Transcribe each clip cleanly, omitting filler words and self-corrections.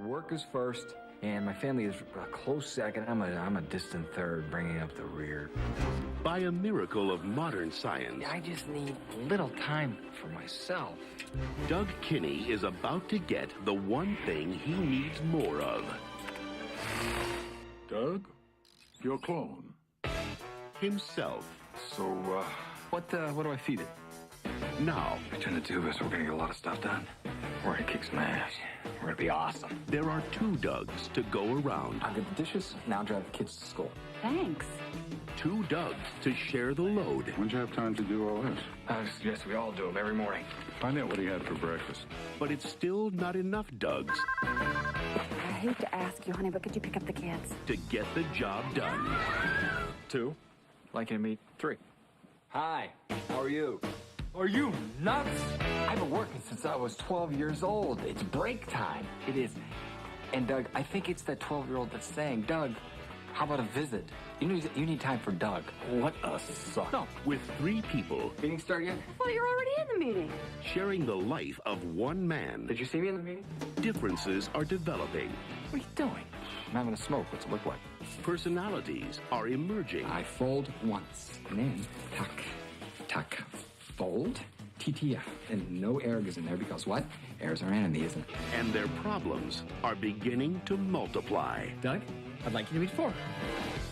Work is first, and my family is a close second. I'm a distant third, bringing up the rear. By a miracle of modern science, I just need a little time for myself. Doug Kinney is about to get the one thing he needs more of. Doug, your clone. Himself. So, what do I feed it? Now, I turn the tube, so we're gonna get a lot of stuff done. We're gonna kick some ass. We're gonna be awesome. There are two Dougs to go around. I'll get the dishes, now drive the kids to school. Thanks. Two Dougs to share the load. When'd you have time to do all this? I suggest we all do them every morning. Find out what he had for breakfast. But it's still not enough Dougs I hate to ask you, honey, but could you pick up the kids? to get the job done. 2, liking to meet 3. Hi, how are you? Are you nuts? I've been working since I was 12 years old. It's break time. It is. And Doug, I think it's that 12-year-old that's saying, Doug, how about a visit? You need time for Doug. What a suck. No, with 3 people Meeting start yet? I thought you were already in the meeting. sharing the life of one man, Did you see me in the meeting? differences are developing. What are you doing? I'm having a smoke. What's it look like? Personalities are emerging. I fold once, and then tuck, fold, TTF. And no air goes in there because what? Air's our enemy, isn't it? And their problems are beginning to multiply. Doug, I'd like you to meet 4.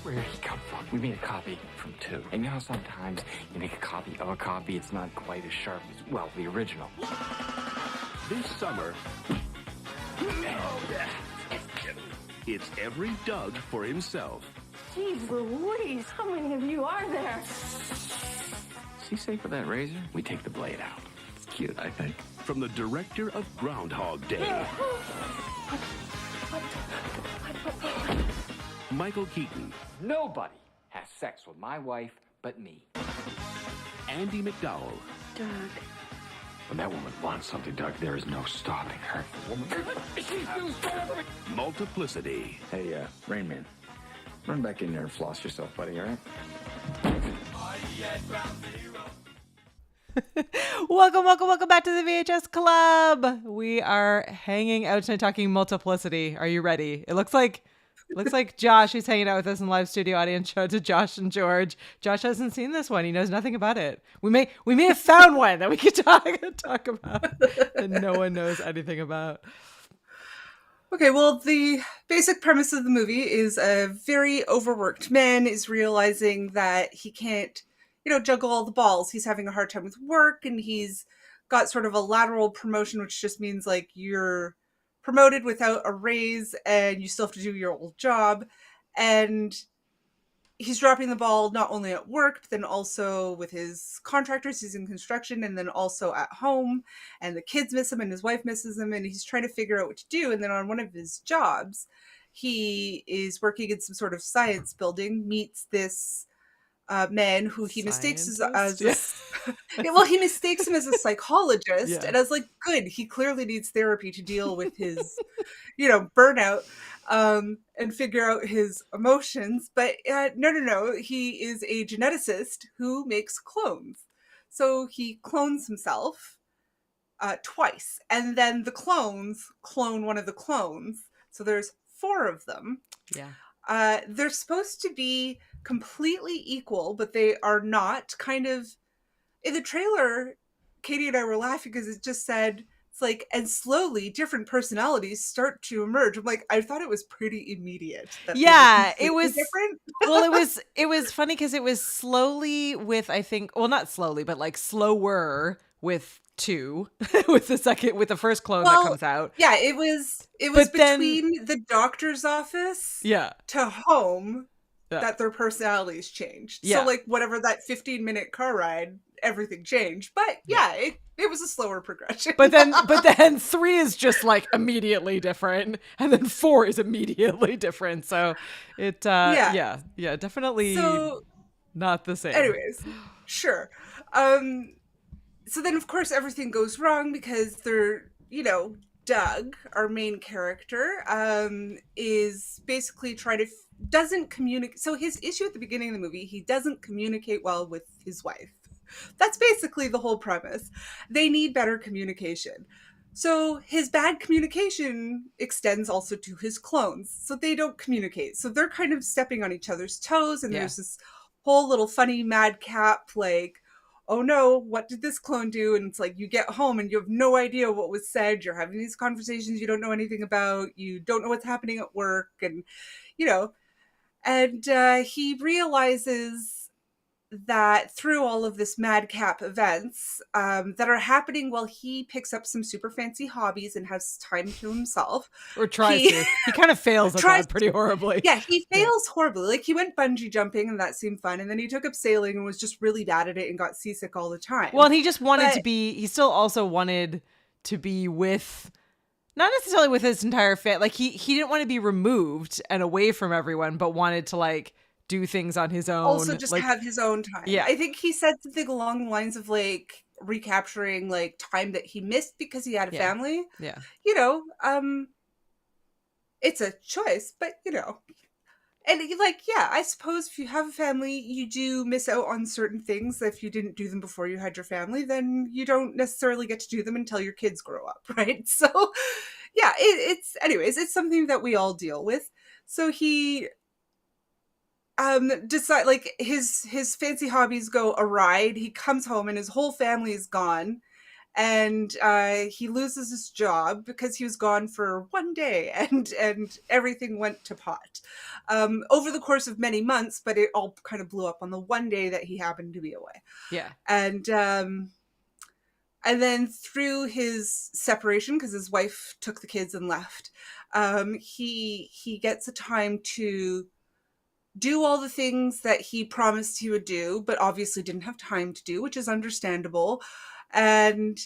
Where did he come from? We made a copy from 2. And you know how sometimes you make a copy of a copy, it's not quite as sharp as, well, the original. This summer, it's every Doug for himself. Jeez Louise, how many of you are there? Is he safe with that razor? We take the blade out. It's cute, I think. From the director of Groundhog Day, Michael Keaton, Nobody has sex with my wife but me. Andie MacDowell, Doug. When that woman wants something, Doug, there is no stopping her. Multiplicity, Hey, Rain Man, run back in there and floss yourself, buddy, all right? Welcome back to the VHS Club. We are hanging out tonight talking Multiplicity. Are you ready? It looks like Josh, who's hanging out with us in live studio audience, showed to Josh and George. Josh hasn't seen this one. He knows nothing about it. We may have found one that we could talk about that no one knows anything about. Okay, well, the basic premise of the movie is a very overworked man is realizing that he can't, juggle all the balls. He's having a hard time with work, and he's got sort of a lateral promotion, which just means like you're promoted without a raise and you still have to do your old job. And he's dropping the ball not only at work, but then also with his contractors. He's in construction, and then also at home, and the kids miss him and his wife misses him, and he's trying to figure out what to do. And then on one of his jobs, he is working in some sort of science building, meets this man who he mistakes as he mistakes him as a psychologist. And I was like, good, he clearly needs therapy to deal with his burnout and figure out his emotions. But no, he is a geneticist who makes clones. So he clones himself twice, and then the clones clone one of the clones. So there's 4 of them. They're supposed to be completely equal, but they are not. Kind of in the trailer, Katie and I were laughing because it just said It's like, and slowly different personalities start to emerge. I'm like, I thought it was pretty immediate. That they were Yeah, it completely was different. well, it was funny because it was slowly with, I think, well, not slowly, but like slower with 2 with the first clone that comes out. Yeah, it was But then- between the doctor's office Yeah. to home Yeah. that their personalities changed. Yeah. So like whatever that 15-minute car ride, everything changed. But yeah, it was a slower progression. But then 3 is just like immediately different, and then 4 is immediately different. So it yeah, definitely So not the same. anyways, sure. So then of course everything goes wrong because they're, Doug, our main character, is basically doesn't communicate. So his issue at the beginning of the movie, he doesn't communicate well with his wife. That's basically the whole premise. They need better communication. So his bad communication extends also to his clones. So they don't communicate. So they're kind of stepping on each other's toes. And there's this whole little funny madcap, like, oh no, what did this clone do? And it's like, you get home and you have no idea what was said. You're having these conversations you don't know anything about. You don't know what's happening at work. And, and he realizes that through all of this madcap events that are happening while he picks up some super fancy hobbies and has time to himself. Or tries to. He kind of fails at that pretty horribly. Yeah, he fails horribly. Like he went bungee jumping and that seemed fun. And then he took up sailing and was just really bad at it and got seasick all the time. Well, and he just wanted to be, he still also wanted to be with, not necessarily with his entire family. Like he didn't want to be removed and away from everyone, but wanted to like do things on his own. Also just like, have his own time. Yeah. I think he said something along the lines of like recapturing like time that he missed because he had a family. Yeah. It's a choice, but and like, yeah, I suppose if you have a family, you do miss out on certain things. If you didn't do them before you had your family, then you don't necessarily get to do them until your kids grow up, right? So yeah, it's something that we all deal with. So he decide like his fancy hobbies go awry. He comes home and his whole family is gone, and he loses his job because he was gone for one day, and everything went to pot over the course of many months, but it all kind of blew up on the one day that he happened to be away. Yeah. And then through his separation, because his wife took the kids and left, he gets a time to do all the things that he promised he would do, but obviously didn't have time to do, which is understandable. And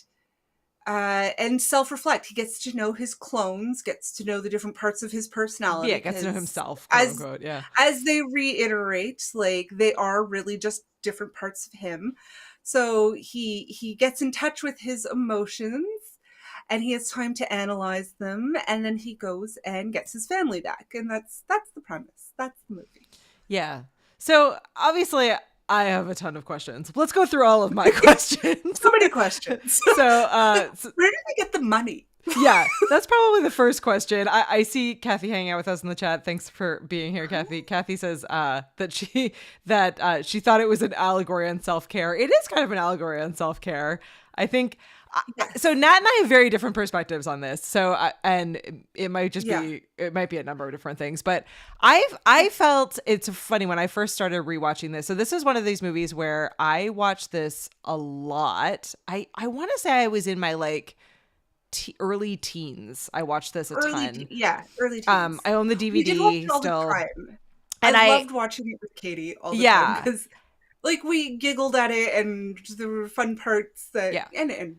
self-reflect. He gets to know his clones, gets to know the different parts of his personality. Yeah, gets to know himself, quote unquote, yeah. As they reiterate, like they are really just different parts of him. So he gets in touch with his emotions, and he has time to analyze them, and then he goes and gets his family back. And that's the premise. That's the movie. Yeah. So obviously I have a ton of questions. Let's go through all of my questions. So many questions. So where did they get the money? Yeah, that's probably the first question. I see Kathy hanging out with us in the chat. Thanks for being here, Kathy. Kathy says that she thought it was an allegory on self-care. It is kind of an allegory on self-care. I think so. Nat and I have very different perspectives on this. So and it might just be a number of different things. But I felt it's funny when I first started rewatching this. So this is one of these movies where I watched this a lot. I want to say I was in my like early teens. I watched this a ton. Early teens. I own the DVD we did watch it all still. The time. And I loved watching it with Katie all the time because like we giggled at it and there were fun parts that and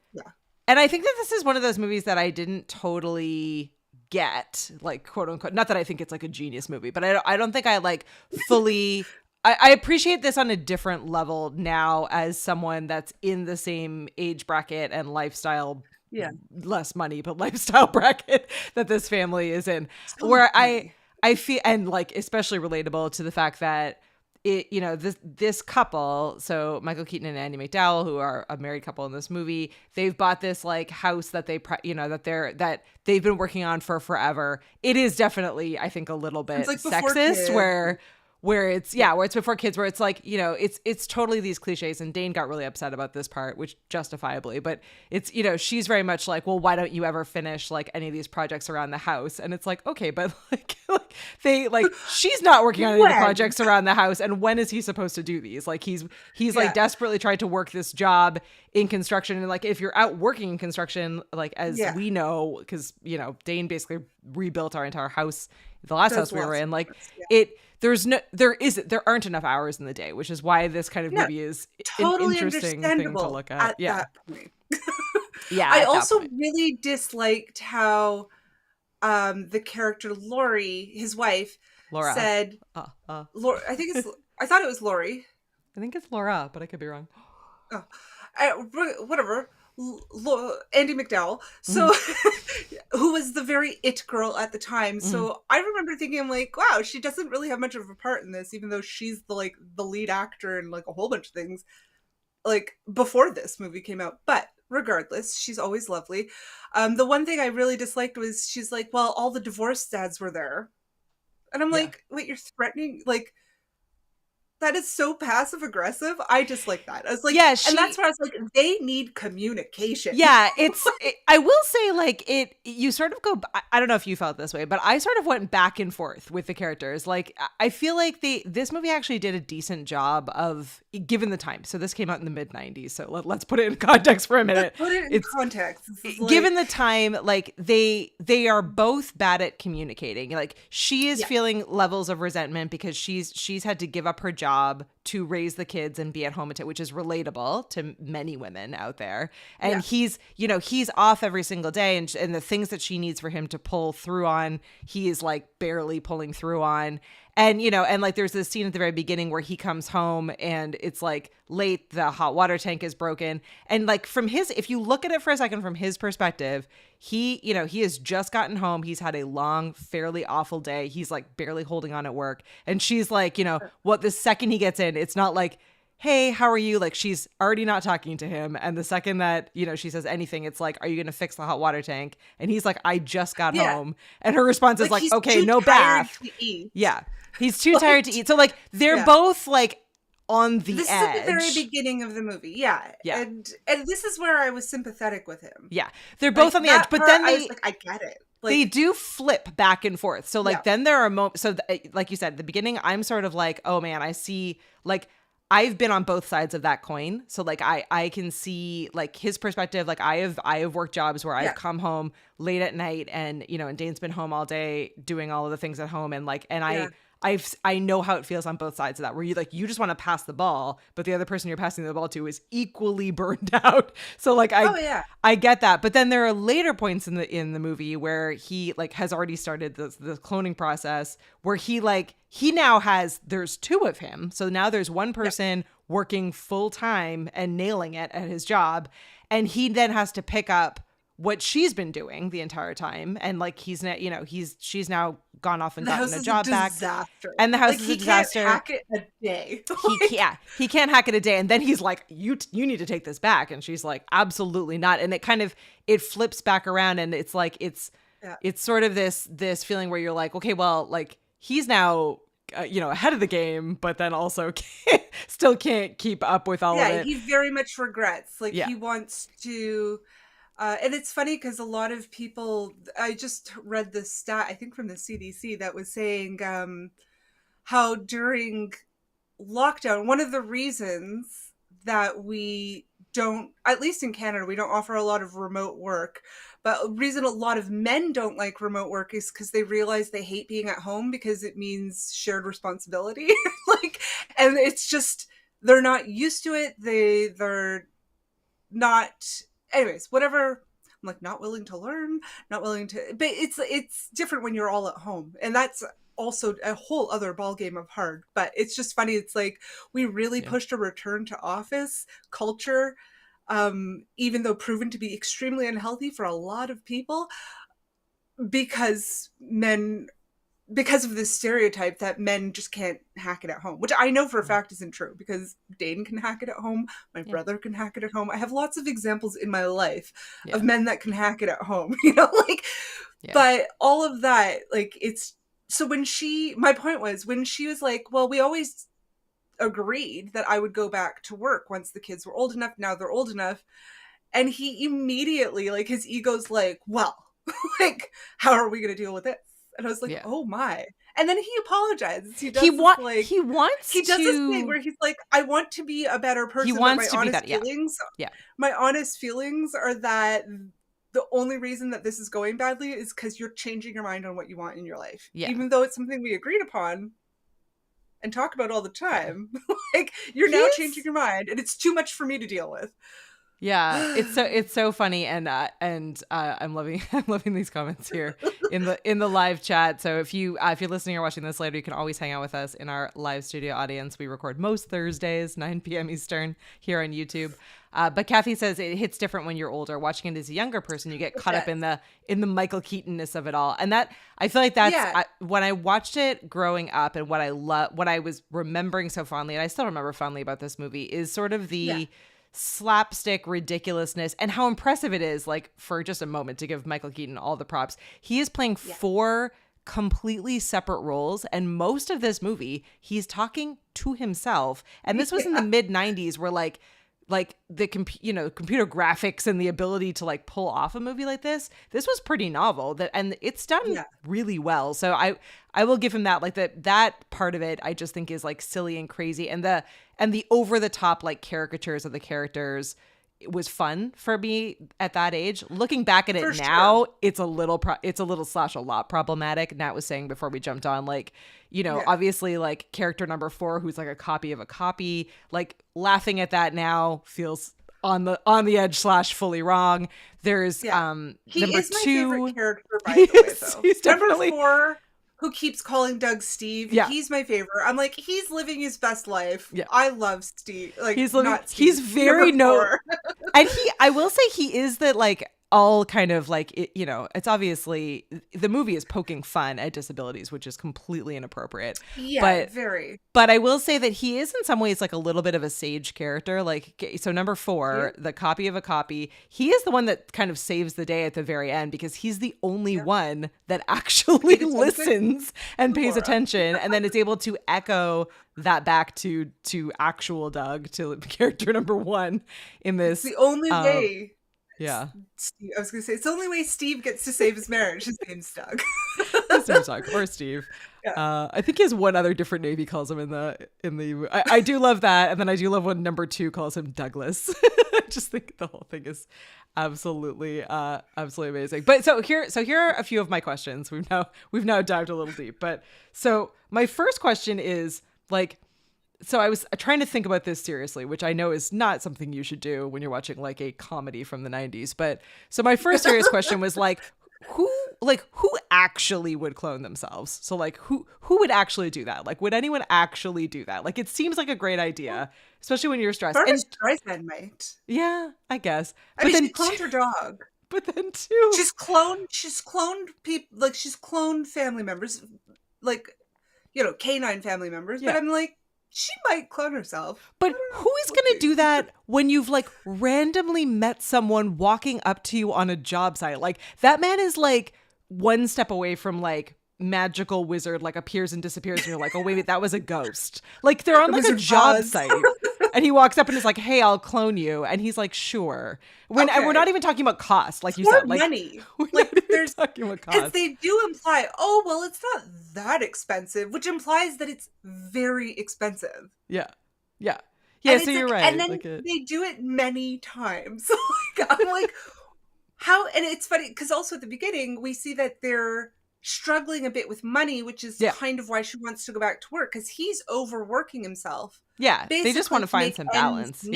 I think that this is one of those movies that I didn't totally get, like, quote unquote, not that I think it's like a genius movie, but I don't think I like fully I appreciate this on a different level now as someone that's in the same age bracket and lifestyle, less money, but lifestyle bracket that this family is in, where I feel, and like especially relatable to the fact that it, this couple, so Michael Keaton and Andie MacDowell, who are a married couple in this movie, they've bought this like house that that they've been working on for forever. It is definitely, I think, a little bit like sexist, where it's where it's before kids, where it's like, you know, it's totally these cliches. And Dane got really upset about this part, which justifiably, but it's, you know, she's very much like, well, why don't you ever finish like any of these projects around the house? And it's like, okay, but she's not working on any of the projects around the house, and when is he supposed to do these? Like he's like desperately tried to work this job in construction, and like if you're out working in construction, like as we know, because you know Dane basically rebuilt our entire house, the last house we were in, like there aren't enough hours in the day, which is why this kind of movie is totally an interesting thing to look at. That point. I also really disliked how the character Lori, his wife, Laura said, Laura, I thought it was Lori. I think it's Laura, but I could be wrong. Whatever. Andie MacDowell. So, who was the very it girl at the time. So I remember thinking, I'm like, wow, she doesn't really have much of a part in this, even though she's the lead actor in like a whole bunch of things, like before this movie came out. But regardless, she's always lovely. The one thing I really disliked was she's like, well, all the divorce dads were there. And I'm like, wait, you're threatening? Like, that is so passive aggressive. I just like that. I was like, and that's where I was like, they need communication. Yeah, I will say, like, you sort of go, I don't know if you felt this way, but I sort of went back and forth with the characters. Like, I feel like this movie actually did a decent job of, given the time. So this came out in the mid 90s. So let's put it in context for a minute. Put it in context. Given the time, like they are both bad at communicating. Like she is feeling levels of resentment because she's had to give up her job to raise the kids and be at home, which is relatable to many women out there. And he's off every single day, and the things that she needs for him to pull through on, he is like barely pulling through on. And, you know, and like there's this scene at the very beginning where he comes home and it's like late, the hot water tank is broken. And like if you look at it for a second from his perspective, he has just gotten home. He's had a long, fairly awful day. He's like barely holding on at work. And she's like, you know, the second he gets in, it's not like, hey, how are you? Like she's already not talking to him. And the second that, you know, she says anything, it's like, are you going to fix the hot water tank? And he's like, I just got home. And her response is like, okay, no bath. Yeah. He's too tired to eat. So like they're both like on the edge. This is at the very beginning of the movie. Yeah. And this is where I was sympathetic with him. Yeah. They're both on the edge, but then I was like, I get it. Like, they do flip back and forth. So like then there are moments. So like you said, at the beginning, I'm sort of like, oh man, I see, like I've been on both sides of that coin. So like I can see like his perspective. Like I have worked jobs where I've come home late at night and, you know, and Dane's been home all day doing all of the things at home. And like, I know how it feels on both sides of that, where you just want to pass the ball, but the other person you're passing the ball to is equally burned out. So like I get that. But then there are later points in the movie where he like has already started the cloning process, where he now there's two of him. So now there's one person working full time and nailing it at his job, and he then has to pick up what she's been doing the entire time. And like she's now gone off and gotten a job back, and the house is a disaster. He can't hack it a day. He can't hack it a day. And then he's like, you need to take this back, and she's like, absolutely not. And it flips back around, and it's like it's sort of this feeling where you're like, okay, well, like he's now ahead of the game, but then also still can't keep up with all of it. He very much regrets, like he wants to. And it's funny because a lot of people, I just read this stat, I think from the CDC, that was saying how during lockdown, one of the reasons that we don't, at least in Canada, we don't offer a lot of remote work, but a reason a lot of men don't like remote work is because they realize they hate being at home because it means shared responsibility. And it's just, they're not used to it. They're not... Anyways, whatever. I'm like not willing to learn, not willing to, but it's different when you're all at home, and that's also a whole other ballgame of hard. But it's just funny. It's like we really pushed a return to office culture, even though proven to be extremely unhealthy for a lot of people, because of this stereotype that men just can't hack it at home, which I know for a fact isn't true, because Dane can hack it at home. My brother can hack it at home. I have lots of examples in my life of men that can hack it at home, but all of that, like, it's so my point was when she was like, well, we always agreed that I would go back to work once the kids were old enough. Now they're old enough. And he immediately, like, his ego's like, well, like, how are we going to deal with this? And I was like, oh my. And then he apologizes. He does he does this thing where he's like, I want to be a better person. He wants to be that. My honest feelings are that the only reason that this is going badly is because you're changing your mind on what you want in your life. Yeah. Even though it's something we agreed upon and talk about all the time. Like, you're now changing your mind, and it's too much for me to deal with. Yeah, it's so funny, and I'm loving these comments here in the live chat. So if you're listening or watching this later, you can always hang out with us in our live studio audience. We record most Thursdays, 9 p.m. Eastern, here on YouTube. But Kathy says it hits different when you're older. Watching it as a younger person, you get caught up in the Michael Keaton-ness of it all, and that I feel like that's when I watched it growing up, and what I was remembering so fondly, and I still remember fondly about this movie, is sort of the slapstick ridiculousness and how impressive it is. Like, for just a moment, to give Michael Keaton all the props, he is playing 4 completely separate roles, and most of this movie he's talking to himself. And this was in the mid 90s, where like the computer graphics and the ability to like pull off a movie like this was pretty novel, and it's done really well. So I will give him that. Like, that part of it I just think is like silly and crazy, and the over the top like caricatures of the characters, it was fun for me at that age. Looking back at it now, it's a little / a lot problematic. Nat was saying before we jumped on, like, obviously, like, character number 4, who's like a copy of a copy, like, laughing at that now feels on the edge / fully wrong. There's he number is my 2 favorite character, by the way, though. He's definitely number 4, who keeps calling Doug Steve. Yeah. He's my favorite. I'm like, he's living his best life. Yeah. I love Steve. Like, he's very and I will say he is that, like, all kind of like, it's obviously the movie is poking fun at disabilities, which is completely inappropriate. Yeah, very. But I will say that he is in some ways like a little bit of a sage character. Like, so number 4, the copy of a copy, he is the one that kind of saves the day at the very end, because he's the only one that actually listens and pays attention, and then is able to echo that back to actual Doug, to character number 1 in this. It's the only way. Yeah. I was going to say, it's the only way Steve gets to save his marriage. His name's Doug. His name's Doug, or Steve. Yeah. I think he has one other different name he calls him in the I do love that. And then I do love when number 2 calls him Douglas. I just think the whole thing is absolutely amazing. But so here are a few of my questions. We've now dived a little deep. But so my first question is, like, so I was trying to think about this seriously, which I know is not something you should do when you're watching like a comedy from the 90s. But so my first serious question was like, who actually would clone themselves? So like, who would actually do that? Like, would anyone actually do that? Like, it seems like a great idea, especially when you're stressed. Barbra Streisand might. Yeah, I guess. I mean, she cloned her dog. But then too, she's cloned people. Like, she's cloned family members, like, canine family members. Yeah. But I'm like, she might clone herself. But who is going to do that when you've like randomly met someone walking up to you on a job site? Like, that man is like one step away from like magical wizard, like, appears and disappears, and you're like, oh wait, that was a ghost. Like, they're on like a job site, and he walks up and is like, hey, I'll clone you, and he's like, sure. And we're not even talking about cost, like you said, like money. Like, there's talking about cost. Because they do imply, oh well, it's not that expensive, which implies that it's very expensive. Yeah. So you're like, right. And then they do it many times. Like, I'm like, how? And it's funny because also at the beginning we see that they're struggling a bit with money, which is kind of why she wants to go back to work, because he's overworking himself. Yeah, they just want to find some balance.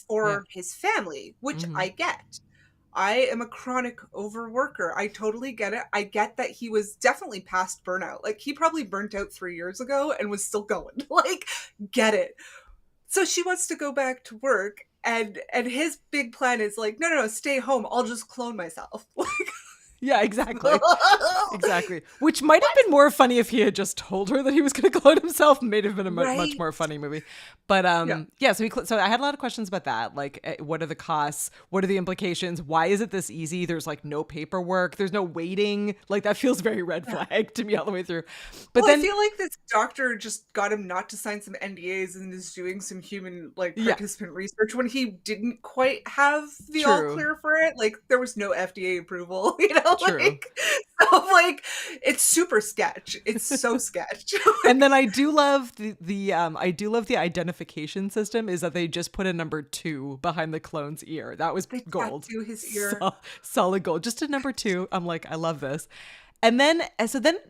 For his family, which I get. I am a chronic overworker. I totally get it. I get that he was definitely past burnout. Like, he probably burnt out 3 years ago and was still going. Like, get it. So she wants to go back to work, and his big plan is like, no, stay home. I'll just clone myself. Like, Yeah, exactly. Exactly. Which might have been more funny if he had just told her that he was going to clone himself. May have been a much more funny movie. But yeah, so I had a lot of questions about that. Like, what are the costs? What are the implications? Why is it this easy? There's like no paperwork. There's no waiting. Like, that feels very red flag to me all the way through. But then I feel like this doctor just got him not to sign some NDAs and is doing some human participant research when he didn't quite have the all clear for it. Like, there was no FDA approval, you know? Like, so like, it's super sketch. It's so sketch. And then I do love the identification system is that they just put a number 2 behind the clone's ear. That was gold. Tattoo his ear. Solid gold. Just a number 2. I'm like, I love this. And then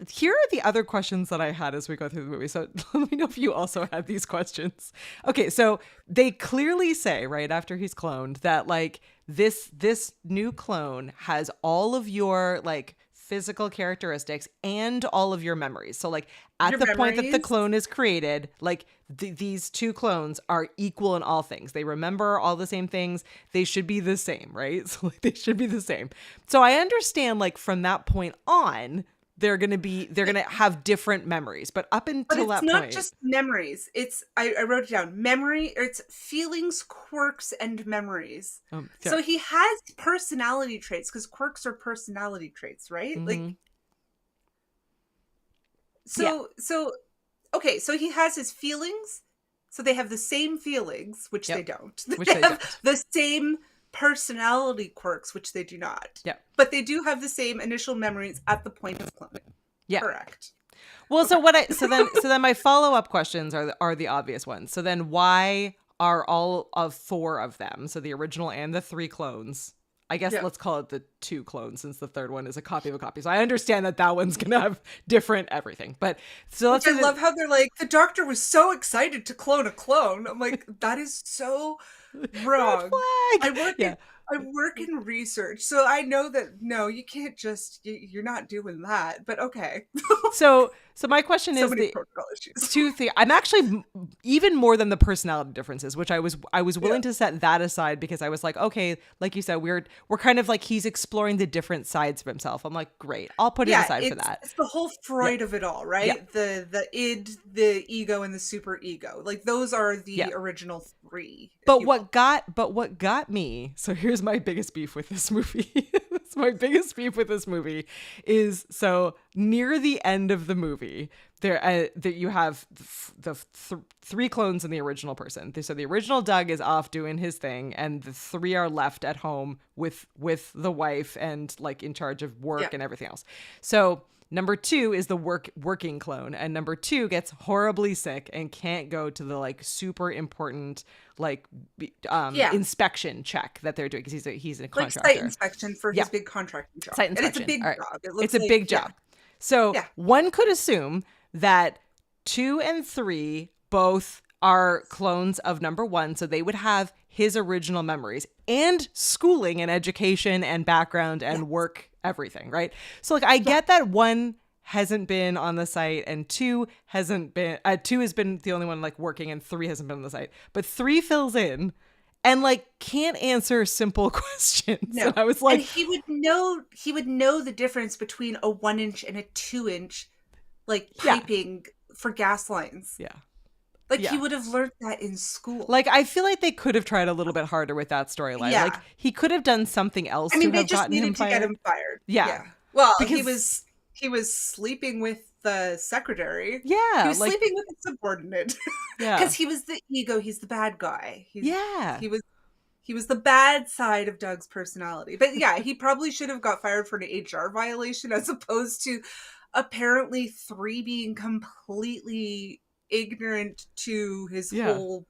here are the other questions that I had as we go through the movie. So let me know if you also had these questions. Okay, so they clearly say right after he's cloned that like this new clone has all of your like physical characteristics and all of your memories. So like at the point that the clone is created, like these two clones are equal in all things. They remember all the same things. They should be the same, right? So like they should be the same. So I understand like from that point on, they're going to have different memories, but up until that point, it's not just memories. It's I wrote it down. It's feelings, quirks, and memories. So he has personality traits because quirks are personality traits, right? Mm-hmm. Like, so he has his feelings. So they have the same feelings, which they don't. They have the same personality quirks, which they do not. Yeah. But they do have the same initial memories at the point of cloning. Yeah. Correct. Well, so then my follow-up questions are the obvious ones. So then why are all of 4 of them, so the original and the 3 clones, I guess let's call it the 2 clones since the third one is a copy of a copy. So I understand that one's going to have different everything. But so let's I love how they're like, the doctor was so excited to clone a clone. I'm like, that is so wrong. I work in research, so I know that no, you can't just you're not doing that. But okay. So my question is many protocol issues. 2 things. I'm actually even more than the personality differences, which I was willing to set that aside because I was like, okay, like you said, we're kind of like he's exploring the different sides of himself. I'm like, great, I'll put it aside for that. It's the whole Freud of it all, right? Yeah. The id, the ego, and the super ego. Like those are the original 3. But what got me, so here's my biggest beef with this movie. My biggest beef with this movie is so near the end of the movie, that you have the 3 clones in the original person. So the original Doug is off doing his thing, and the 3 are left at home with the wife and like in charge of work and everything else. So number 2 is the working clone, and number 2 gets horribly sick and can't go to the like super important like inspection check that they're doing because he's a contractor. Like site inspection for his big contracting job. Site inspection. And it's a big job. It's a big job. So one could assume that 2 and 3 both are clones of number 1, so they would have his original memories and schooling and education and background and work, everything, right? So like I get that 1 hasn't been on the site and 2 hasn't been 2 has been the only one like working and 3 hasn't been on the site, but 3 fills in and like can't answer simple questions. No. And I was like, and he would know the difference between a 1-inch and a 2-inch like piping for gas lines. Yeah. Like he would have learned that in school. Like I feel like they could have tried a little bit harder with that storyline. Yeah. Like he could have done something else they to have just gotten needed him to fired. get him fired. Yeah. Well, because he was sleeping with the secretary. Yeah. He was sleeping with a subordinate. Yeah. Because he was the ego, he's the bad guy. He was the bad side of Doug's personality. But yeah, he probably should have got fired for an HR violation as opposed to apparently 3 being completely ignorant to his whole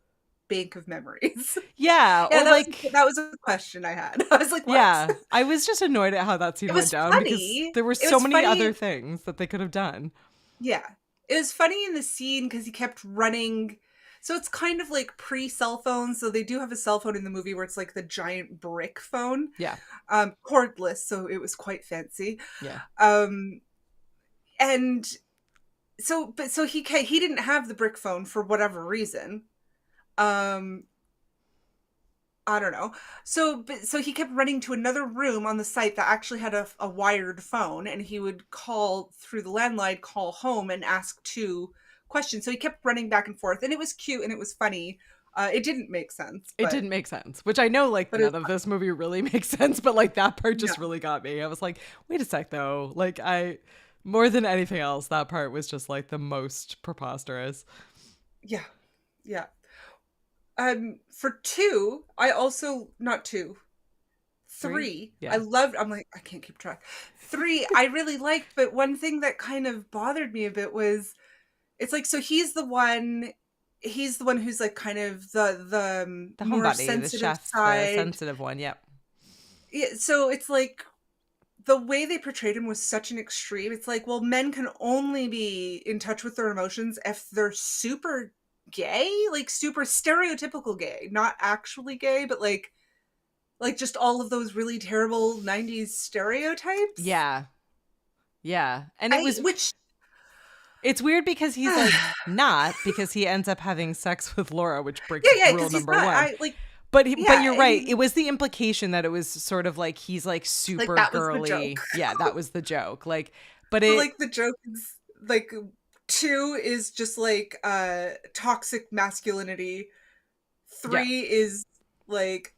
bank of memories. Yeah. Yeah, or that was a question I had. I was like, what? Yeah. I was just annoyed at how that scene went down funny. because there were so many other things that they could have done. Yeah. It was funny in the scene because he kept running. So it's kind of like pre-cell phone. So they do have a cell phone in the movie where it's like the giant brick phone. Yeah. Cordless. So it was quite fancy. Yeah. And so he didn't have the brick phone for whatever reason. I don't know. So he kept running to another room on the site that actually had a wired phone, and he would call through the landline, call home, and ask 2 questions. So he kept running back and forth, and it was cute and it was funny. It didn't make sense. It didn't make sense, which I know, like, but none of this movie really makes sense, but like that part just Yeah. really got me. I was like, wait a sec though. Like, more than anything else, that part was just like the most preposterous. Yeah. Yeah. For 2, I also not 2, 3. Yeah. I'm like, I can't keep track. 3, I really liked, but one thing that kind of bothered me a bit was, it's like, so he's the one who's like kind of the more homebody, the sensitive chef, side. the sensitive one. Yep. Yeah, so it's like the way they portrayed him was such an extreme. It's like, well, men can only be in touch with their emotions if they're super gay, like super stereotypical gay, not actually gay, but like just all of those really terrible 90s stereotypes. Yeah. And it's weird because he's like not, because he ends up having sex with Laura, which breaks rule number 1. But you're right. It was the implication that it was sort of like he's like super that was the girly. joke. Yeah, that was the joke. Like, but like the joke is like 2 is just like toxic masculinity. 3 is like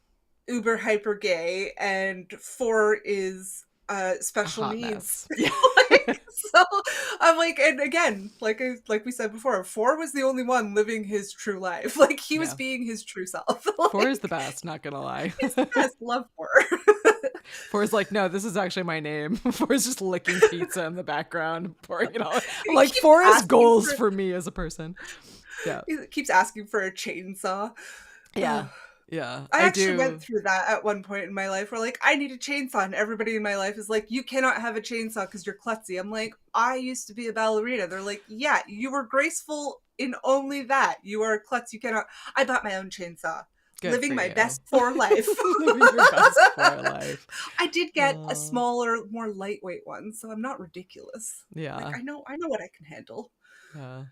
uber hyper gay, and 4 is special needs. So I'm like, and again, like we said before, 4 was the only one living his true life. Like he was being his true self. Like, 4 is the best, not gonna lie. It's the best. Love 4. 4 is like, no, this is actually my name. 4 is just licking pizza in the background, pouring it all. Like 4 is goals for me as a person. Yeah. He keeps asking for a chainsaw. Yeah. Yeah. I actually went through that at one point in my life where like, I need a chainsaw, and everybody in my life is like, you cannot have a chainsaw because you're klutzy. I'm like, I used to be a ballerina. They're like, yeah, you were graceful in only that. You are a klutz. You cannot. I bought my own chainsaw. Good living for my you. best 4 life. Living your best 4 life. I did get a smaller, more lightweight one, so I'm not ridiculous. Yeah. Like, I know what I can handle. Yeah.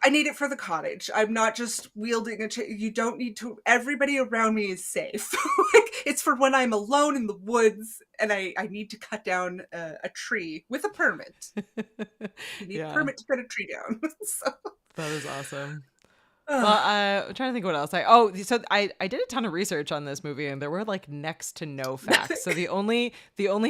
I need it for the cottage. I'm not just wielding a you don't need to. Everybody around me is safe. Like, it's for when I'm alone in the woods and I need to cut down a tree with a permit. You need a permit to cut a tree down. So. That is awesome. Well, I'm trying to think what else. So I did a ton of research on this movie, and there were like next to no facts. So the only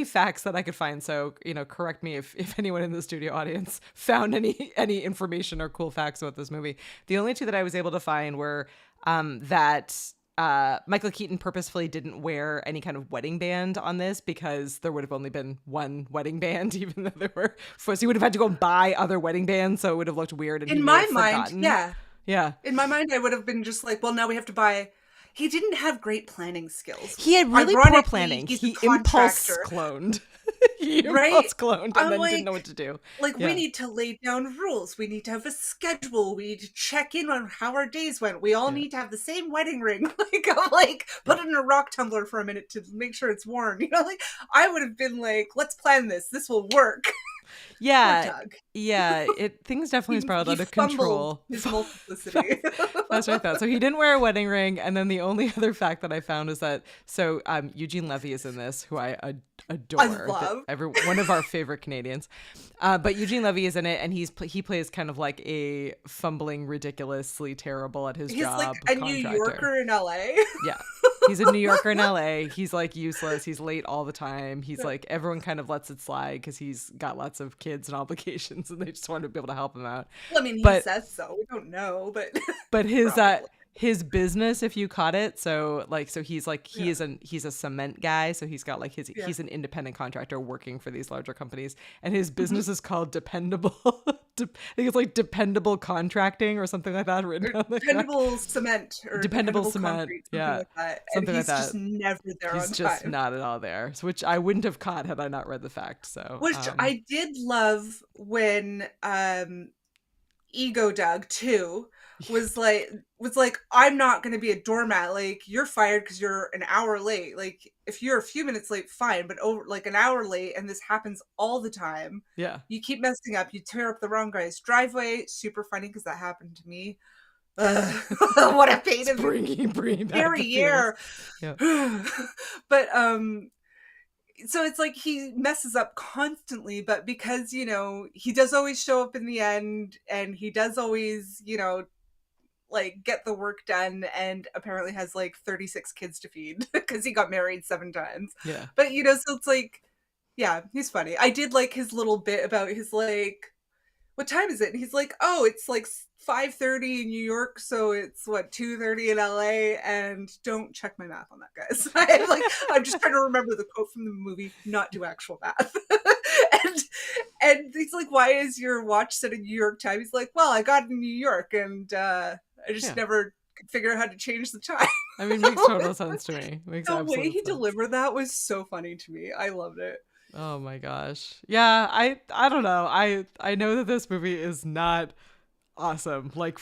facts that I could find, so correct me if anyone in the studio audience found any information or cool facts about this movie. The only 2 that I was able to find were that Michael Keaton purposefully didn't wear any kind of wedding band on this because there would have only been one wedding band, even though there were 4. So he would have had to go buy other wedding bands, so it would have looked weird. And in my mind, forgotten. Yeah. In my mind, I would have been just like, well, now we have to buy. He didn't have great planning skills. He had really poor planning. He impulse cloned. And then didn't know what to do. Like, we need to lay down rules. We need to have a schedule. We need to check in on how our days went. We all need to have the same wedding ring. Put it in a rock tumbler for a minute to make sure it's worn. I would have been like, let's plan this. This will work. Yeah, things definitely spiraled out of control. His multiplicity. That's what I thought. So he didn't wear a wedding ring, and then the only other fact that I found is that Eugene Levy is in this, who I adore. I love. One of our favorite Canadians. But Eugene Levy is in it, and he plays kind of like a fumbling, ridiculously terrible at his job. He's like a New Yorker in LA. Yeah. He's a New Yorker in LA. He's like useless. He's late all the time. He's like, everyone kind of lets it slide because he's got lots of kids and obligations, and they just want to be able to help him out. Well, I mean, he says so. We don't know, but his business, if you caught it, so he's like he's a cement guy, so he's got like he's an independent contractor working for these larger companies, and his business is called Dependable. I think it's like Dependable Contracting or something like that. Dependable Cement or Dependable Cement, concrete, yeah, like that. something and like that. He's just never there on time. He's just not at all there, which I wouldn't have caught had I not read the fact. So, which I did love when Ego Doug too was like, I'm not going to be a doormat. Like, you're fired because you're an hour late. Like, if you're a few minutes late, fine, but over like an hour late, and this happens all the time. Yeah, you keep messing up. You tear up the wrong guy's driveway. Super funny because that happened to me. What a pain in the bringing back every the year. feels. But so it's like he messes up constantly, but because, you know, he does always show up in the end, and he does always, you know, like get the work done, and apparently has like 36 kids to feed because he got married 7 times. Yeah. But, you know, so it's like, yeah, he's funny. I did like his little bit about his like, what time is it? And he's like, oh, it's like 5:30 in New York, so it's what, 2:30 in LA, and don't check my math on that, guys. I'm just trying to remember the quote from the movie, not do actual math. and he's like, why is your watch set in New York time? He's like, well, I got it in New York, and I just never could figure out how to change the time. I mean, makes total sense to me. Makes The absolute way he sense. delivered that was so funny to me. I loved it. Oh my gosh. Yeah, I don't know. I know that this movie is not awesome. Like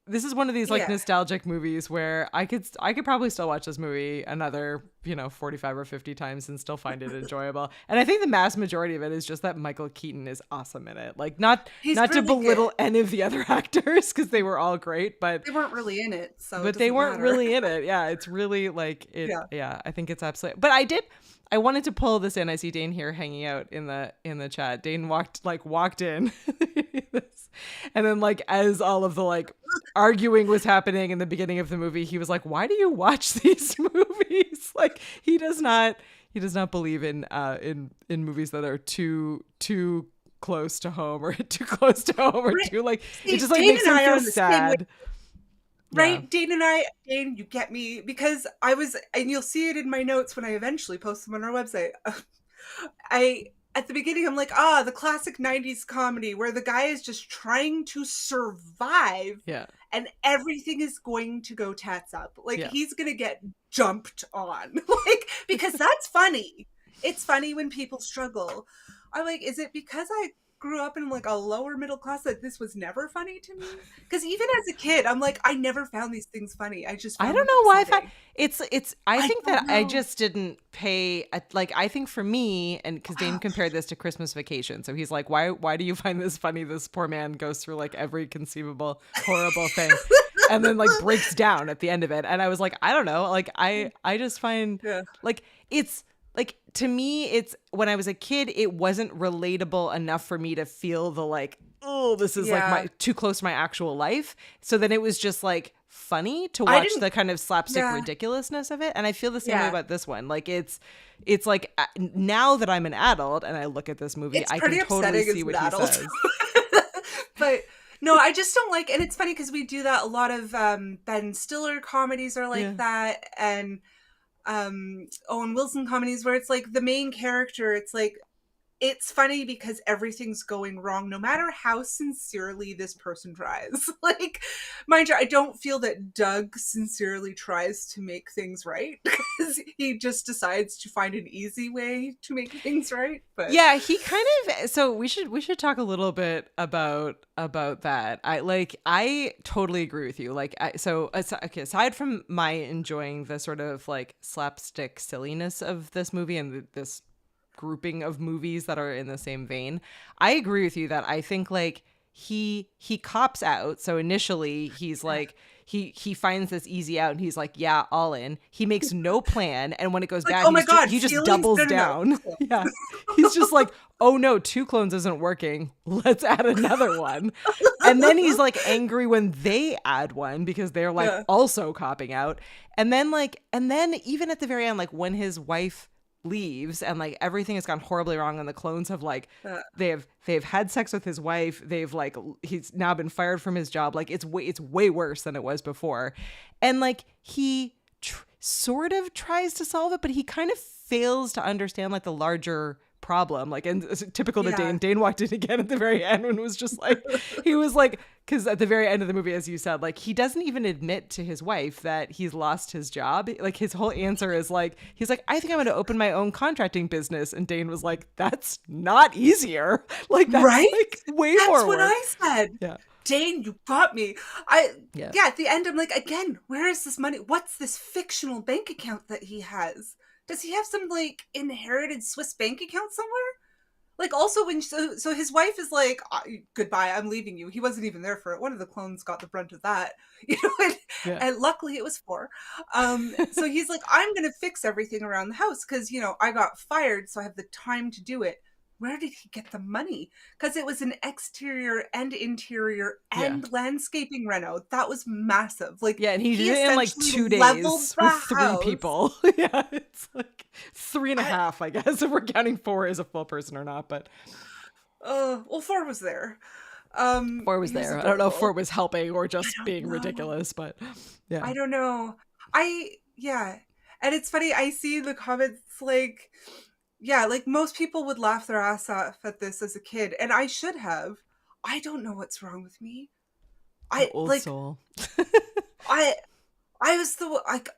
this is one of these like nostalgic movies where I could probably still watch this movie another, 45 or 50 times and still find it enjoyable. And I think the mass majority of it is just that Michael Keaton is awesome in it. Like not really to belittle good. any of the other actors because they were all great, but they weren't really in it. But they weren't really in it. Yeah, it's really like it. Yeah, I think it's absolutely. But I wanted to pull this in. I see Dane here hanging out in the chat. Dane walked in, and then like as all of the like arguing was happening in the beginning of the movie, he was like, "Why do you watch these movies?" Like he does not believe in movies that are too close to home or too close to home or too like it just like Dane makes him and I are feel on the same sad. Right, yeah. Dane, you get me, because and you'll see it in my notes when I eventually post them on our website. At the beginning, I'm like, the classic 90s comedy where the guy is just trying to survive. Yeah. And everything is going to go tats up. Like, he's going to get jumped on. Like, because that's funny. It's funny when people struggle. I'm like, is it because I grew up in like a lower middle class that this was never funny to me? Because even as a kid, I'm like, I never found these things funny. I don't know why I found I think that I just didn't pay like I think for me, and because Dane compared this to Christmas Vacation, so he's like, why do you find this funny? This poor man goes through like every conceivable horrible thing and then like breaks down at the end of it. And I was like, I don't know, like I just find like it's like, to me, it's when I was a kid, it wasn't relatable enough for me to feel the like, oh, this is like too close to my actual life. So then it was just like funny to watch the kind of slapstick ridiculousness of it. And I feel the same way about this one. Like it's like now that I'm an adult and I look at this movie, I can totally see what he says. But no, I just don't like, and it's funny because we do that. A lot of Ben Stiller comedies are like that, and Owen Wilson comedies where it's like the main character, it's like it's funny because everything's going wrong no matter how sincerely this person tries. Like, mind you, I don't feel that Doug sincerely tries to make things right because he just decides to find an easy way to make things right. But yeah, he kind of, so we should talk a little bit about that. I totally agree with you. Like, aside from my enjoying the sort of like slapstick silliness of this movie and this grouping of movies that are in the same vein, I agree with you that I think like he cops out. So initially he's like he finds this easy out and he's like, yeah, all in. He makes no plan, and when it goes bad, he just doubles down. Yeah, he's just like, oh no, 2 clones isn't working, let's add another one. And then he's like angry when they add one because they're like also copping out. And then even at the very end, like when his wife leaves and like everything has gone horribly wrong and the clones have like they've had sex with his wife, they've like he's now been fired from his job, like it's way worse than it was before, and like he sort of tries to solve it, but he kind of fails to understand like the larger problem. Like, and it's typical to Dane walked in again at the very end and was just like, he was like, because at the very end of the movie, as you said, like he doesn't even admit to his wife that he's lost his job. Like his whole answer is like, he's like, I think I'm going to open my own contracting business. And Dane was like, that's not easier. Like that's like way more That's what I said. Yeah. Dane, you got me. At the end, I'm like, again, where is this money? What's this fictional bank account that he has? Does he have some like inherited Swiss bank account somewhere? Like also when so his wife is like, goodbye, I'm leaving you. He wasn't even there for it. One of the clones got the brunt of that, and, Yeah. and luckily it was 4. So he's like, I'm gonna fix everything around the house because I got fired, so I have the time to do it. Where did he get the money? Because it was an exterior and interior and landscaping reno. That was massive. Like, Yeah, and he did it in like 2 leveled days the with 3 house. people. Yeah, it's like 3.5, I guess, if we're counting 4 as a full person or not. But well, 4 was there. 4 was he there. I don't know if adorable. 4 was helping or just don't being know. ridiculous, but yeah. I don't know. Yeah. And it's funny, I see the comments like, yeah, like most people would laugh their ass off at this as a kid, and I should have. I don't know what's wrong with me. Old soul. I was the like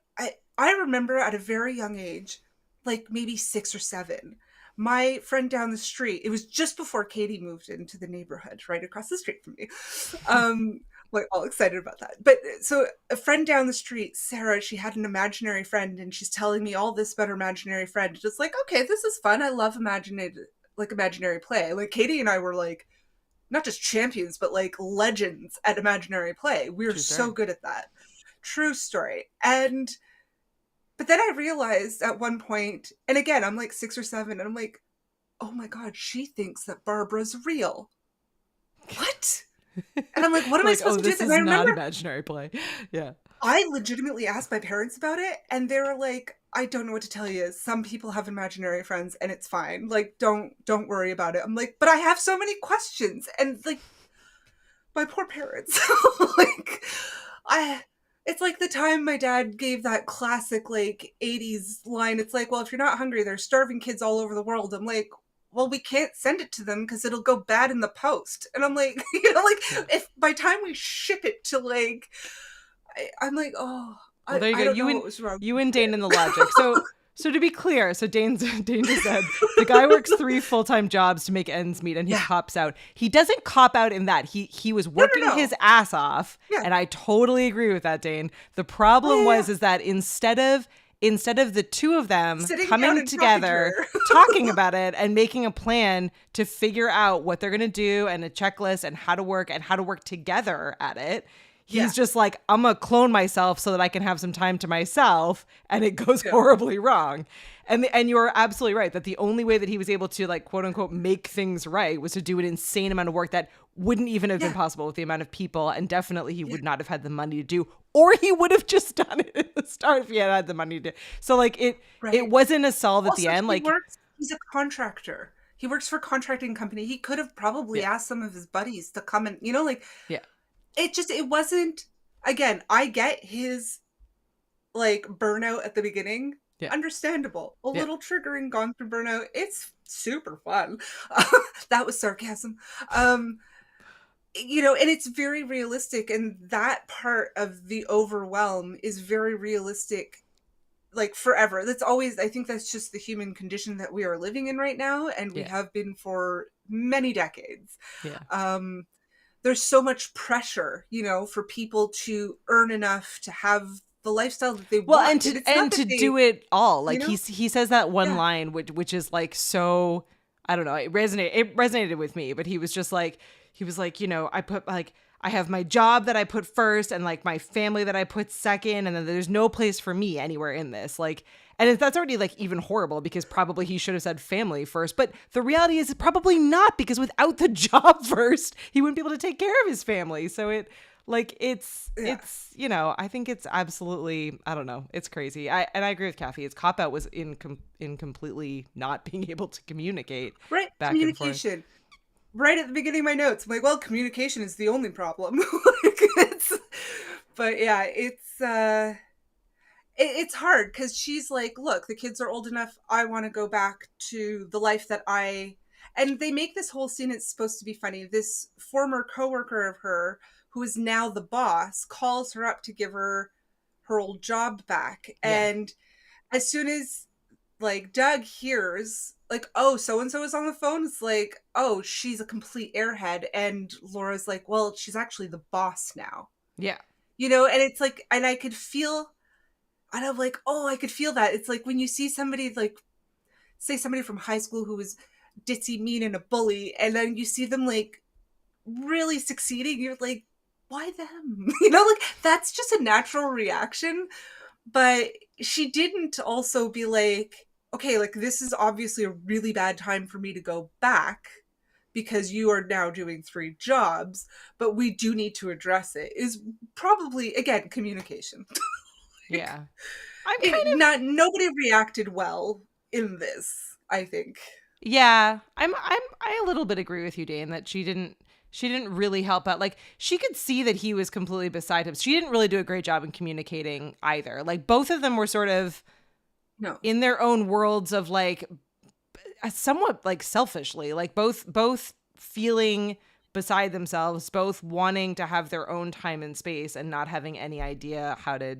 I remember at a very young age, like maybe 6 or 7, my friend down the street, it was just before Katie moved into the neighborhood right across the street from me. Like all excited about that. But so a friend down the street, Sarah, she had an imaginary friend, and she's telling me all this about her imaginary friend. Just like, okay, this is fun. I love imaginary play. Like Katie and I were like not just champions, but like legends at imaginary play. We were so good at that. True story. But then I realized at one point, and again, I'm like 6 or 7, and I'm like, oh my God, she thinks that Barbara's real. What? And I'm like, what am I supposed to do? This is And I remember not imaginary play. Yeah. I legitimately asked my parents about it, and they were like, I don't know what to tell you. Some people have imaginary friends and it's fine. Like, don't worry about it. I'm like, but I have so many questions. And like, my poor parents. Like, it's like the time my dad gave that classic like 80s line. It's like, well, if you're not hungry, there's starving kids all over the world. I'm like, well, we can't send it to them because it'll go bad in the post. And I'm like, if by time we ship it to like, I'm like, oh, well, there you I go. don't know what was wrong. You and Dane in the logic. So to be clear, so Dane just said the guy works 3 full-time jobs to make ends meet, and he cops out. He doesn't cop out in that. He was working his ass off, and I totally agree with that, Dane. The problem is that instead of the 2 of them sitting coming together, talking about it and making a plan to figure out what they're going to do and a checklist and how to work together at it, he's just like, I'm going to clone myself so that I can have some time to myself. And it goes horribly wrong. And you're absolutely right that the only way that he was able to like, quote unquote, make things right was to do an insane amount of work that wouldn't even have been possible with the amount of people. And definitely he would not have had the money to do, or he would have just done it at the start if he had the money to. So like it wasn't a solve at the end. Like he's a contractor. He works for a contracting company. He could have probably asked some of his buddies to come and, it wasn't, again, I get his like burnout at the beginning. Understandable. A little triggering, gone through burnout. It's super fun. That was sarcasm. And it's very realistic. And that part of the overwhelm is very realistic, like forever. That's always, I think that's just the human condition that we are living in right now. And we have been for many decades. There's so much pressure, for people to earn enough to have the lifestyle that they want. And to do it all. Like he says that one line, which is like, so, I don't know, it resonated with me, but he was like, I put like, I have my job that I put first and like my family that I put second. And then there's no place for me anywhere in this. Like, and that's already like even horrible because probably he should have said family first. But the reality is probably not, because without the job first, he wouldn't be able to take care of his family. So it's I think it's absolutely, I don't know, it's crazy. I agree with Kathy. His cop out was in completely not being able to communicate. Right. Back Communication. And forth. Right at the beginning of my notes, I'm like, well, communication is the only problem. But yeah, it's hard because she's like, look, the kids are old enough. I want to go back to the life that and they make this whole scene. It's supposed to be funny. This former coworker of her, who is now the boss, calls her up to give her old job back. And as soon as like Doug hears like, oh, so-and-so is on the phone, it's like, oh, she's a complete airhead. And Laura's like, well, she's actually the boss now. Yeah. And it's like, and I could feel, and I'm like, oh, I could feel that. It's like when you see somebody like, say somebody from high school who was ditzy, mean, and a bully, and then you see them like really succeeding. You're like, why them? Like that's just a natural reaction. But she didn't also be like, okay, like this is obviously a really bad time for me to go back because you are now doing 3 jobs, but we do need to address it. Is probably, again, communication. Yeah. Nobody reacted well in this, I think. Yeah. I a little bit agree with you, Dane, that she didn't really help out. Like, she could see that he was completely beside him. She didn't really do a great job in communicating either. Like, both of them were sort of in their own worlds of like somewhat like selfishly, like both feeling beside themselves, both wanting to have their own time and space and not having any idea how to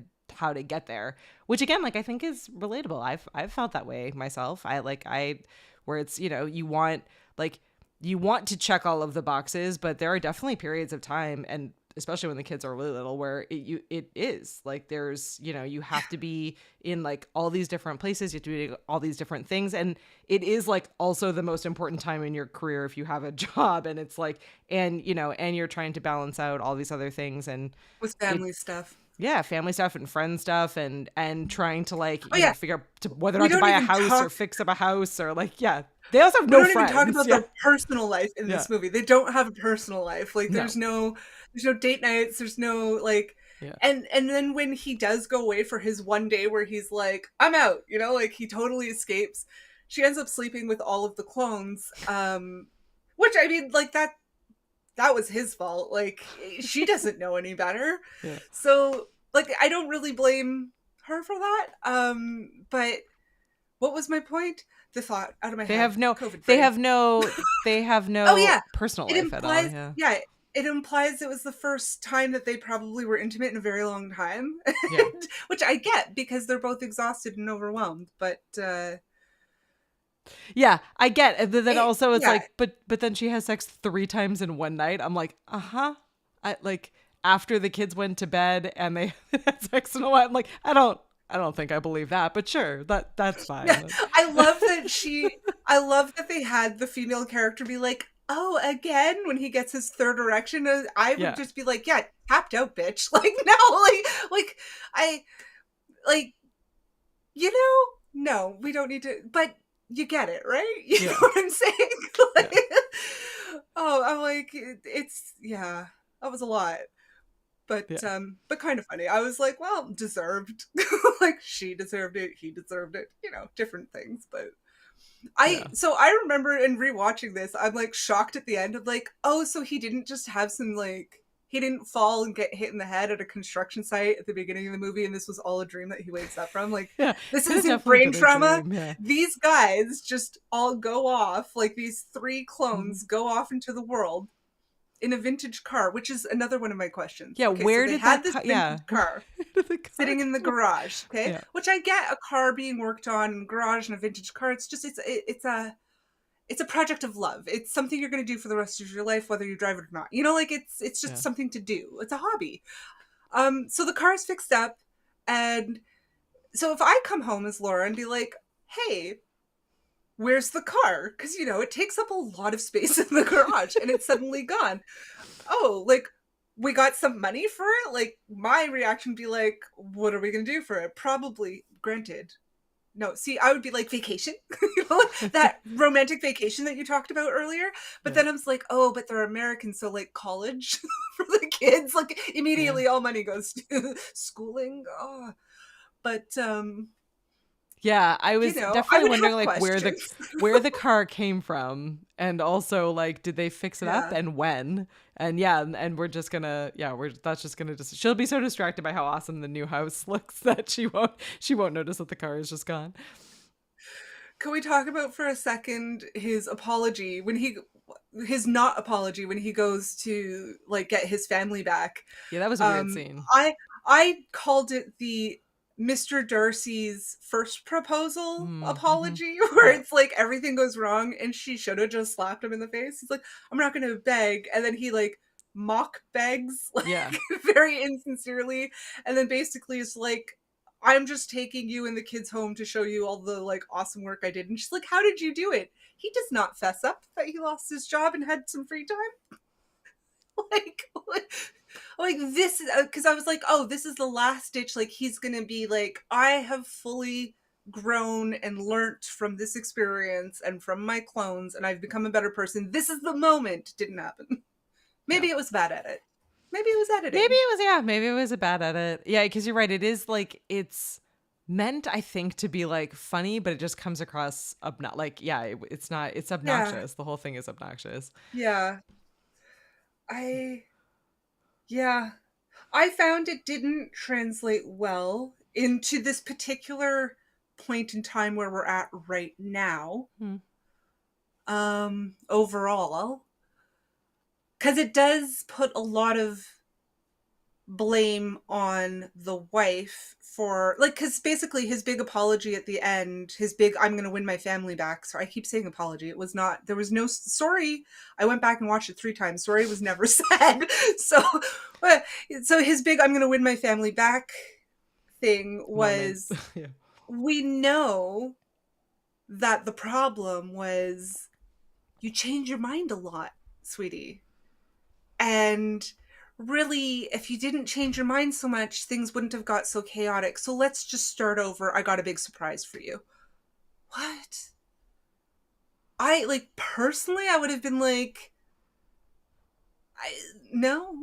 get there, which again, like, I think is relatable. I've felt that way myself. Where it's, you want to check all of the boxes, but there are definitely periods of time, and especially when the kids are really little, where it is like there's, you have to be in like all these different places, you have to be doing all these different things, and it is like also the most important time in your career if you have a job, and it's like, and you're trying to balance out all these other things and with family stuff. Yeah, family stuff and friend stuff, and trying to like figure out whether or We not to buy a house or fix up a house, or like, they also have no friends. We don't even talk about their personal life in this movie. They don't have a personal life. Like there's no date nights. There's no like, and then when he does go away for his one day where he's like, I'm out, like he totally escapes. She ends up sleeping with all of the clones, which I mean, like that was his fault. Like, she doesn't know any better. Yeah. So, like, I don't really blame her for that. But what was my point? The thought out of my head. They have no personal life at all. Yeah. It implies it was the first time that they probably were intimate in a very long time. Yeah. Which I get because they're both exhausted and overwhelmed. But yeah, I get. But then also it's like, but then she has sex 3 times in one night. I'm like, like after the kids went to bed and they had sex in a while. I'm like, I don't think I believe that, but sure, that's fine. Yeah, I love that they had the female character be like, oh, again, when he gets his 3rd erection, I would just be like, yeah, tapped out, bitch. Like, no, no, we don't need to, but you get it, right? You know what I'm saying? Like, oh, I'm like, that was a lot. But kind of funny. I was like, well, deserved. Like, she deserved it, he deserved it, different things. But so I remember in rewatching this, I'm like shocked at the end of like, oh, so he didn't just have some like, he didn't fall and get hit in the head at a construction site at the beginning of the movie, and this was all a dream that he wakes up from. Like, this isn't brain trauma. These guys just all go off, like these 3 clones go off into the world in a vintage car, which is another one of my questions. Yeah, where did this vintage car sitting in the garage? Okay, which I get, a car being worked on in a garage and a vintage car. It's just it's a project of love. It's something you're going to do for the rest of your life, whether you drive it or not. Like it's just something to do. It's a hobby. So the car is fixed up, and so if I come home as Laura and be like, hey, where's the car? Because, it takes up a lot of space in the garage and it's suddenly gone. Oh, like, we got some money for it? Like, my reaction would be like, what are we going to do for it? Probably, granted. No, see, I would be like, vacation. Like that romantic vacation that you talked about earlier. But then I was like, oh, but they're Americans, so like college for the kids. Like, immediately all money goes to schooling. Oh. But, yeah, I was definitely wondering like where the car came from, and also like, did they fix it up and when? And and we're just gonna she'll be so distracted by how awesome the new house looks that she won't notice that the car is just gone. Can we talk about for a second his apology when he goes to like get his family back? Yeah, that was a weird scene. I called it the Mr. Darcy's first proposal apology, where it's like everything goes wrong and she should have just slapped him in the face. He's like, I'm not going to beg. And then he like mock begs, like very insincerely. And then basically is like, I'm just taking you and the kids home to show you all the like awesome work I did. And she's like, how did you do it? He does not fess up that he lost his job and had some free time. like this is because I was like, oh, this is the last ditch. Like he's gonna be like, I have fully grown and learnt from this experience and from my clones, and I've become a better person. This is the moment. Didn't happen. Maybe it was bad edit. Maybe it was editing. Maybe it was a bad edit. Yeah, because you're right. It is like it's meant, I think, to be like funny, but it just comes across it's not. It's obnoxious. The whole thing is obnoxious. Yeah. I found it didn't translate well into this particular point in time where we're at right now. Overall, because it does put a lot of blame on the wife for like, because basically his big apology at the end, his big I'm gonna win my family back, so I keep saying apology, it was not, there was no sorry. I went back and watched it 3 times, sorry was never said. So his big I'm gonna win my family back thing was yeah. We know that the problem was you change your mind a lot, sweetie, and really, if you didn't change your mind so much, things wouldn't have got so chaotic. So let's just start over. I got a big surprise for you. What? I, like, personally, I would have been like, no.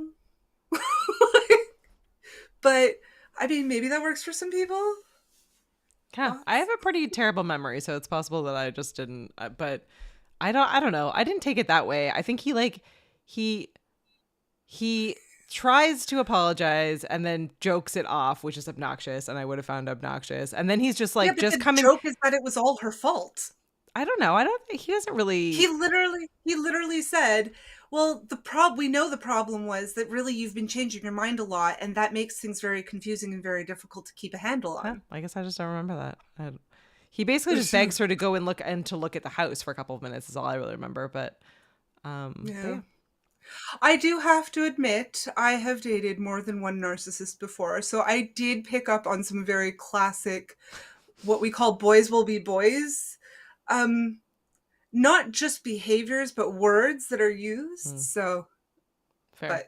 But, I mean, maybe that works for some people. Yeah, I have a pretty terrible memory, so it's possible that I just didn't, but I don't know. I didn't take it that way. I think he tries to apologize and then jokes it off, which is obnoxious, and I would have found obnoxious. And then he's just like, just coming. The joke is that it was all her fault. I don't know. I don't think he doesn't really. He literally said, well, we know the problem was that really you've been changing your mind a lot, and that makes things very confusing and very difficult to keep a handle on. I guess I just don't remember that. He basically just begs her to go and look at the house for a couple of minutes is all I really remember. But yeah. I do have to admit, I have dated more than one narcissist before, so I did pick up on some very classic, what we call boys will be boys. Not just behaviors, but words that are used. So, fair.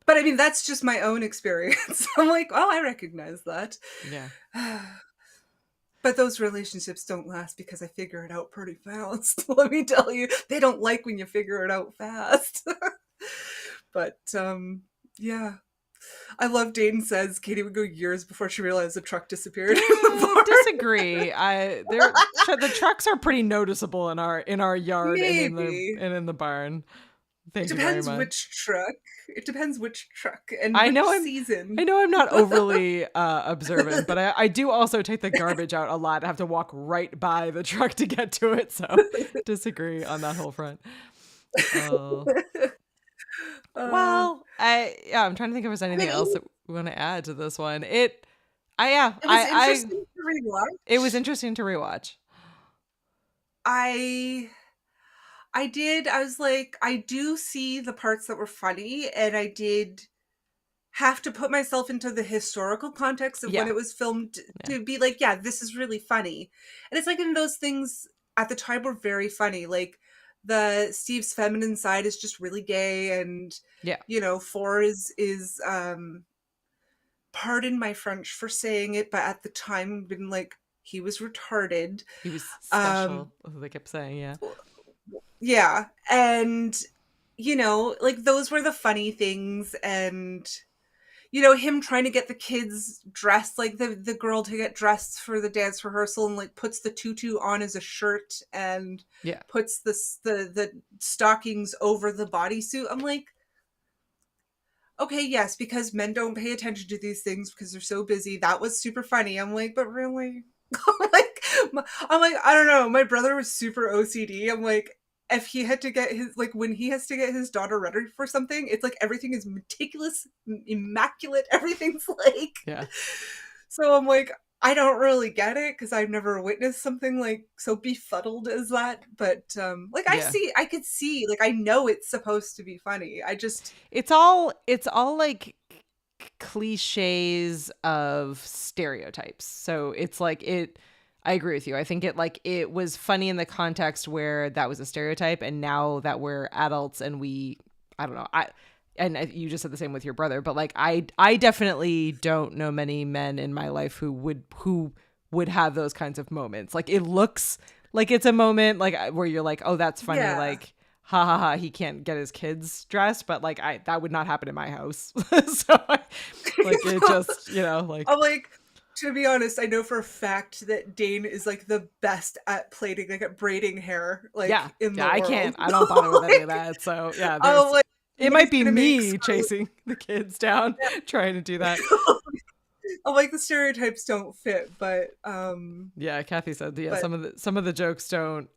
But I mean, that's just my own experience. I'm like, oh, I recognize that. Yeah. But those relationships don't last because I figure it out pretty fast. Let me tell you, they don't like when you figure it out fast. But yeah. I love Dayton says Katie would go years before she realized the truck disappeared. Disagree. The trucks are pretty noticeable in our yard and in the barn. Thank you very much. It depends which truck and season. I know I'm not overly observant, but I do also take the garbage out a lot. I have to walk right by the truck to get to it, so disagree on that whole front. Well, I'm trying to think if there's anything else that we want to add to this one. It was interesting to rewatch. I was like, I do see the parts that were funny, and I did have to put myself into the historical context of when it was filmed to be like, yeah, this is really funny. And it's like, in those things at the time were very funny. Like, the Steve's feminine side is just really gay, and you know, 4 is pardon my French for saying it, but at the time been like, he was retarded. He was special, as they kept saying, yeah. And you know, like, those were the funny things. And you know, him trying to get the kids dressed, like the girl to get dressed for the dance rehearsal, and like puts the tutu on as a shirt and puts the stockings over the bodysuit. I'm like, okay, yes, because men don't pay attention to these things because they're so busy. That was super funny. I'm like, but really? I'm like, I don't know. My brother was super OCD. I'm like, if he had to get when he has to get his daughter ready for something, it's like everything is meticulous, immaculate. Everything's like, so I'm like, I don't really get it because I've never witnessed something like so befuddled as that. But I could see, like, I know it's supposed to be funny. It's all like cliches of stereotypes. So it's like I agree with you. I think it was funny in the context where that was a stereotype, and now that we're adults and I don't know. You just said the same with your brother, but like I definitely don't know many men in my life who would have those kinds of moments. Like, it looks like it's a moment like where you're like, oh, that's funny. Yeah. Like, ha ha ha, he can't get his kids dressed, but like that would not happen in my house. So it just, like, I'm like, to be honest, I know for a fact that Dane is like the best at plaiting, like at braiding hair, like in the world. I don't bother with any of that. So yeah, it might be me chasing the kids down, trying to do that. I'm like, the stereotypes don't fit, but yeah, Kathy said some of the jokes don't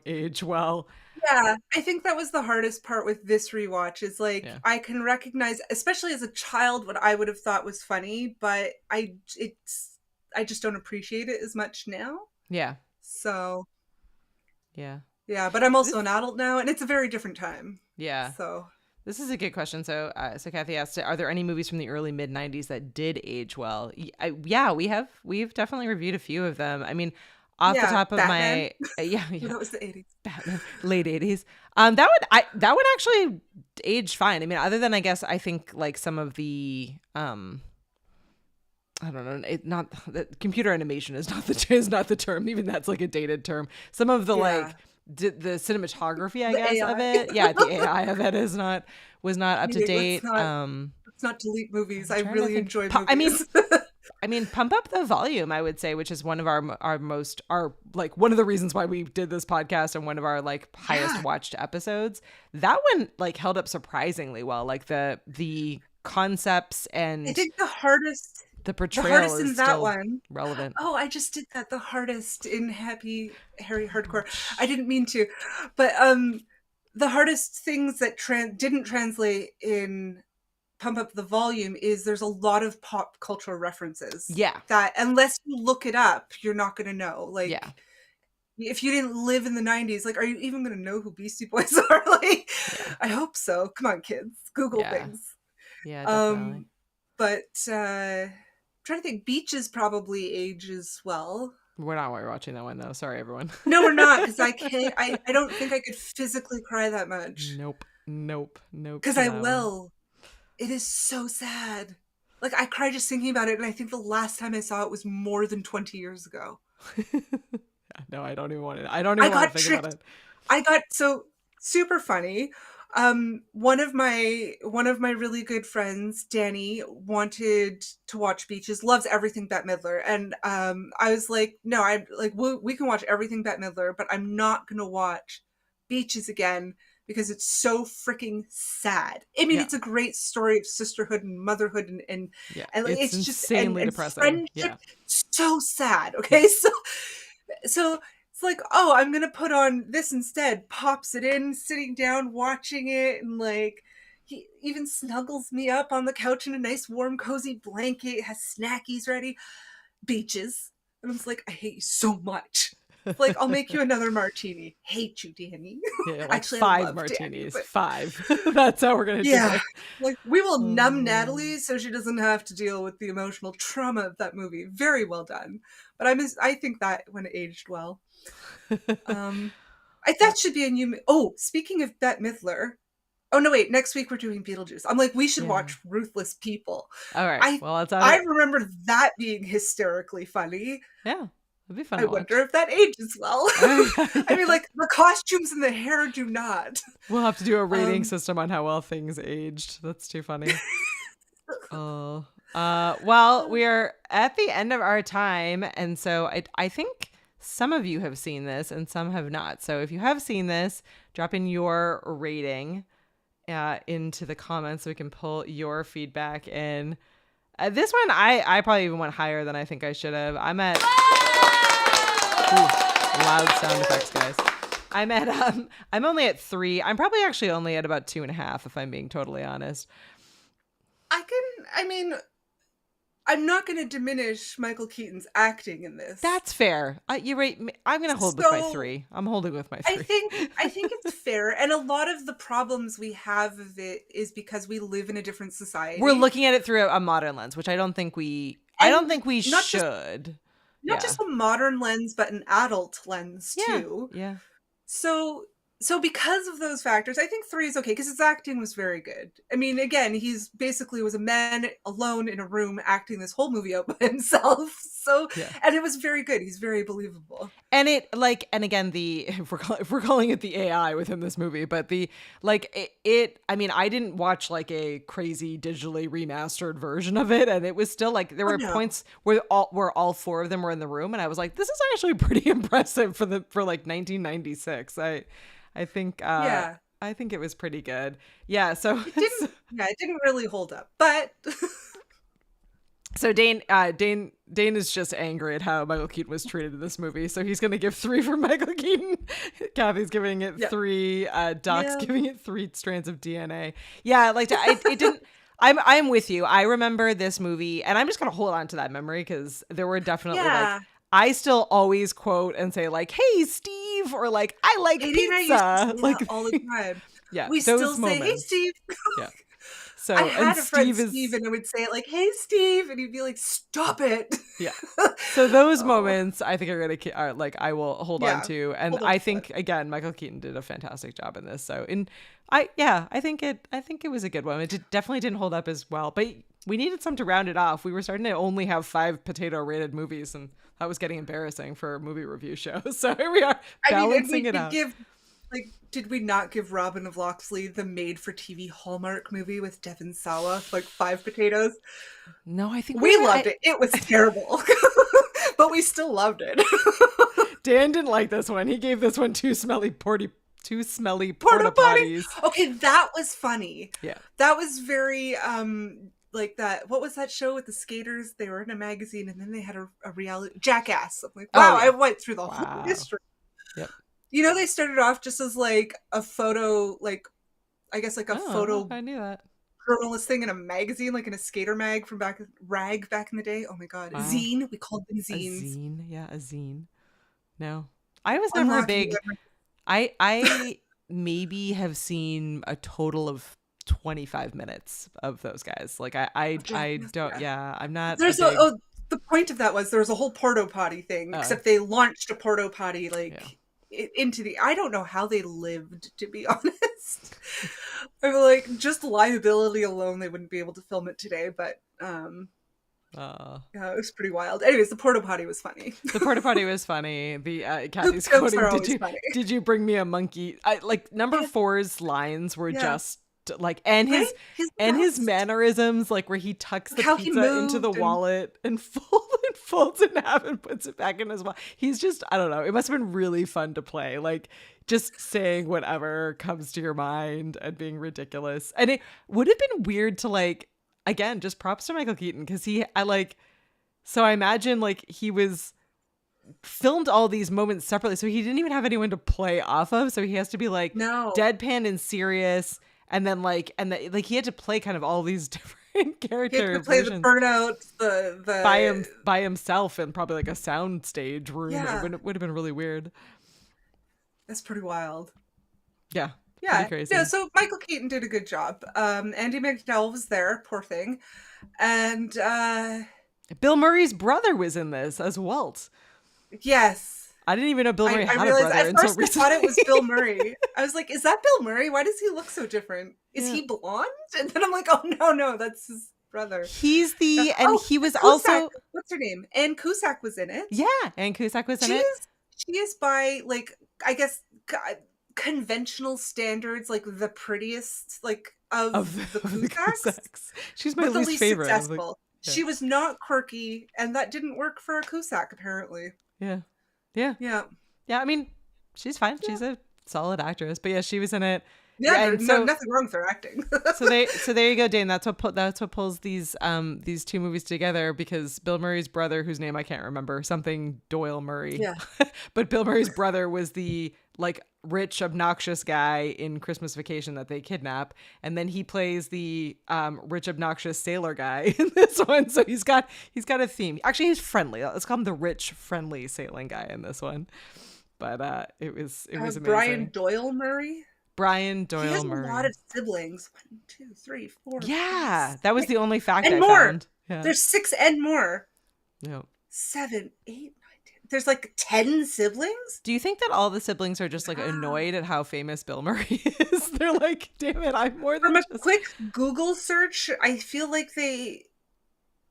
age well. Yeah, I think that was the hardest part with this rewatch is like, I can recognize, especially as a child, what I would have thought was funny, but I just don't appreciate it as much now. Yeah. So. Yeah. Yeah, but I'm also an adult now, and it's a very different time. Yeah. So. This is a good question. So Kathy asked, are there any movies from the early mid 90s that did age well? Yeah, we've definitely reviewed a few of them. I mean, off the top of Batman. my That was the 80s. Batman, late 80s. That would actually age fine. I mean, other than, I guess, I think like some of the I don't know, the computer animation is not the term. Even that's like a dated term. Some of the like the cinematography, I guess, AI. of it. Yeah, the AI of it was not up to date. Let's not delete movies. I really enjoy movies. I mean, Pump Up the Volume, I would say, which is one of our like one of the reasons why we did this podcast and one of our like highest watched episodes. That one like held up surprisingly well. Like the concepts and I think the hardest portrayal is in that still one relevant. Oh, I just did that. The hardest in Happy Harry Hardcore. I didn't mean to, but the hardest things that didn't translate in Pump Up the Volume is there's a lot of pop culture references. Yeah. That unless you look it up, you're not going to know. Like, if you didn't live in the 90s, like, are you even going to know who Beastie Boys are? Like, I hope so. Come on, kids. Google things. Yeah, definitely. But I'm trying to think. Beaches probably ages well. We're not watching that one though. Sorry, everyone. No, we're not, because I can't. I don't think I could physically cry that much. Nope. Because I will. It is so sad. Like, I cry just thinking about it, and I think the last time I saw it was more than 20 years ago. No, I don't even want to. I don't even want to think about it. I got so super funny. One of my really good friends, Danny, wanted to watch Beaches, loves everything Bette Midler, and I was like, no, I'm like, we can watch everything Bette Midler, but I'm not gonna watch Beaches again because it's so freaking sad. I mean, it's a great story of sisterhood and motherhood and it's just insanely and depressing. Friendship, so sad. Okay, so it's like, oh, I'm gonna put on this instead. Pops it in, sitting down, watching it, and like he even snuggles me up on the couch in a nice warm cozy blanket, has snackies ready. Beaches. And I was like, I hate you so much. Like, I'll make you another martini. Hate you, Danny. Yeah, like Actually, 5 martinis. Danny, 5. That's how we're gonna do it. Like, we will numb Natalie so she doesn't have to deal with the emotional trauma of that movie. Very well done. But I think that one aged well. That should be a new. Oh, speaking of Bette Midler. Oh no, wait! Next week we're doing Beetlejuice. I'm like, we should watch Ruthless People. All right. I remember that being hysterically funny. Yeah. It'd be fun I wonder if that ages well. I mean, like, the costumes and the hair do not. We'll have to do a rating system on how well things aged. That's too funny. Well, we are at the end of our time, and so I think some of you have seen this and some have not. So if you have seen this, drop in your rating into the comments so we can pull your feedback in. This one, I probably even went higher than I think I should have. I'm at... loud sound effects, guys. I'm only at 3. I'm probably actually only at about 2.5, if I'm being totally honest. I'm not going to diminish Michael Keaton's acting in this. That's fair. You're right. I'm going to hold with my 3. I'm holding with my 3. I think it's fair, and a lot of the problems we have of it is because we live in a different society. We're looking at it through a modern lens, which I don't think we should. Not just a modern lens, but an adult lens too. Yeah. So because of those factors, I think 3 is okay because his acting was very good. I mean, again, he's basically was a man alone in a room acting this whole movie out by himself. So, and it was very good. He's very believable. And and again, if we're calling it the AI within this movie, but I mean, I didn't watch like a crazy digitally remastered version of it, and it was still like there were points where all 4 of them were in the room, and I was like, this is actually pretty impressive for like 1996. I think I think it was pretty good. Yeah, so it didn't really hold up. But so Dane is just angry at how Michael Keaton was treated in this movie. So he's going to give 3 for Michael Keaton. Kathy's giving it 3. Doc's giving it 3 strands of DNA. Yeah, like it didn't. I'm with you. I remember this movie, and I'm just going to hold on to that memory because there were definitely like. I still always quote and say like, "Hey, Steve," or like, "I like pizza." And I used to say that all the time. We still moments. say, "Hey, Steve." Yeah. So I had a friend Steve Steve, and I would say it like, "Hey, Steve," and he'd be like, "Stop it." Yeah. So those moments, I think are like I will hold on to, and I think again, Michael Keaton did a fantastic job in this. So I think it was a good one. It definitely didn't hold up as well, but we needed some to round it off. We were starting to only have 5 potato rated movies, and that was getting embarrassing for a movie review show. So here we are balancing it out. Did we not give Robin of Locksley the made-for-TV Hallmark movie with Devon Sawa, like 5 potatoes? No, I think we loved it. It was terrible, but we still loved it. Dan didn't like this one. He gave this one 2 smelly porta potties. Okay, that was funny. Yeah, that was very like that. What was that show with the skaters? They were in a magazine, and then they had a reality Jackass. I'm like, wow, I went through the whole history. Yep. You know, they started off just as like a photo, like I guess like a photo. I knew that. Journalist thing in a magazine, like in a skater mag from Rag back in the day. Oh my god, wow. Zine. We called them zines. A zine, yeah, a zine. No, I was never a big. I maybe have seen a total of 25 minutes of those guys. Like I don't. Yeah, I'm not. There's the point of that was there was a whole porta potty thing, except they launched a porta potty into the. I don't know how they lived, to be honest. I'm like, just liability alone, they wouldn't be able to film it today. But yeah, it was pretty wild. Anyways, the porta potty was funny. The porta potty was funny. The Kathy's quoting, did you bring me a monkey? Number 4's lines were just like, and his mannerisms, like where he tucks the pizza into the wallet and folds it in half and puts it back in his wallet. He's just, I don't know. It must have been really fun to play. Like just saying whatever comes to your mind and being ridiculous. And it would have been weird to like, again, just props to Michael Keaton because so I imagine like he was filmed all these moments separately, so he didn't even have anyone to play off of, so he has to be like deadpan and serious, and then he had to play kind of all these different characters. He had to play the burnout, the by himself in probably like a sound stage room. Yeah. It would have been really weird. That's pretty wild. Yeah. Yeah, crazy. Yeah. So Michael Keaton did a good job. Andie MacDowell was there, poor thing, and Bill Murray's brother was in this as Walt. Yes, I didn't even know Bill Murray had a brother at until first recently. I thought it was Bill Murray. I was like, "Is that Bill Murray? Why does he look so different? Is he blonde?" And then I'm like, "Oh no, that's his brother." He's he was Cusack. also What's her name? Anne Cusack was in it. Yeah, Anne Cusack was in it. She is by like I guess conventional standards, like the prettiest, like of the Cusacks. She's my least favorite. Successful. She was not quirky, and that didn't work for a Cusack apparently. Yeah. I mean, she's fine. Yeah. She's a solid actress, but yeah, she was in it. Yeah, nothing wrong with her acting. so there you go, Dane. That's what pulls these 2 movies together, because Bill Murray's brother, whose name I can't remember, something Doyle Murray. Yeah. But Bill Murray's brother was the like rich, obnoxious guy in Christmas Vacation that they kidnap, and then he plays the rich, obnoxious sailor guy in this one. So he's got a theme. Actually, he's friendly. Let's call him the rich, friendly sailing guy in this one. But it was amazing. Brian Doyle Murray. Brian Doyle He has Murray. a lot of siblings. 1, 2, 3, 4. Yeah, 5, that was the only fact and I more. found. Yeah. There's 6 and more. No. 7, 8, 9, 10. There's like 10 siblings. Do you think that all the siblings are just like annoyed at how famous Bill Murray is? They're like, damn it, I'm more than From a just... quick Google search, I feel like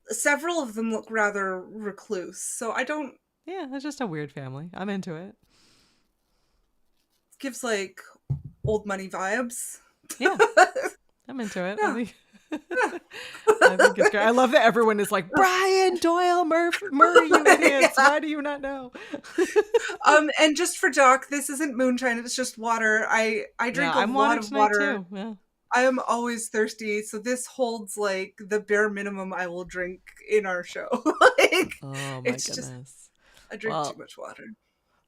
several of them look rather recluse. So I don't. Yeah, it's just a weird family. I'm into it. Gives like old money vibes. Yeah, I'm into it. I think it's great. I love that everyone is like, Brian Doyle Murray, you idiots. Yeah. Why do you not know? And just for Doc, this isn't moonshine, it's just water. I drink a lot of water. Too. Yeah. I am always thirsty, so this holds like the bare minimum I will drink in our show. Like, Oh my it's goodness. just I drink too much water.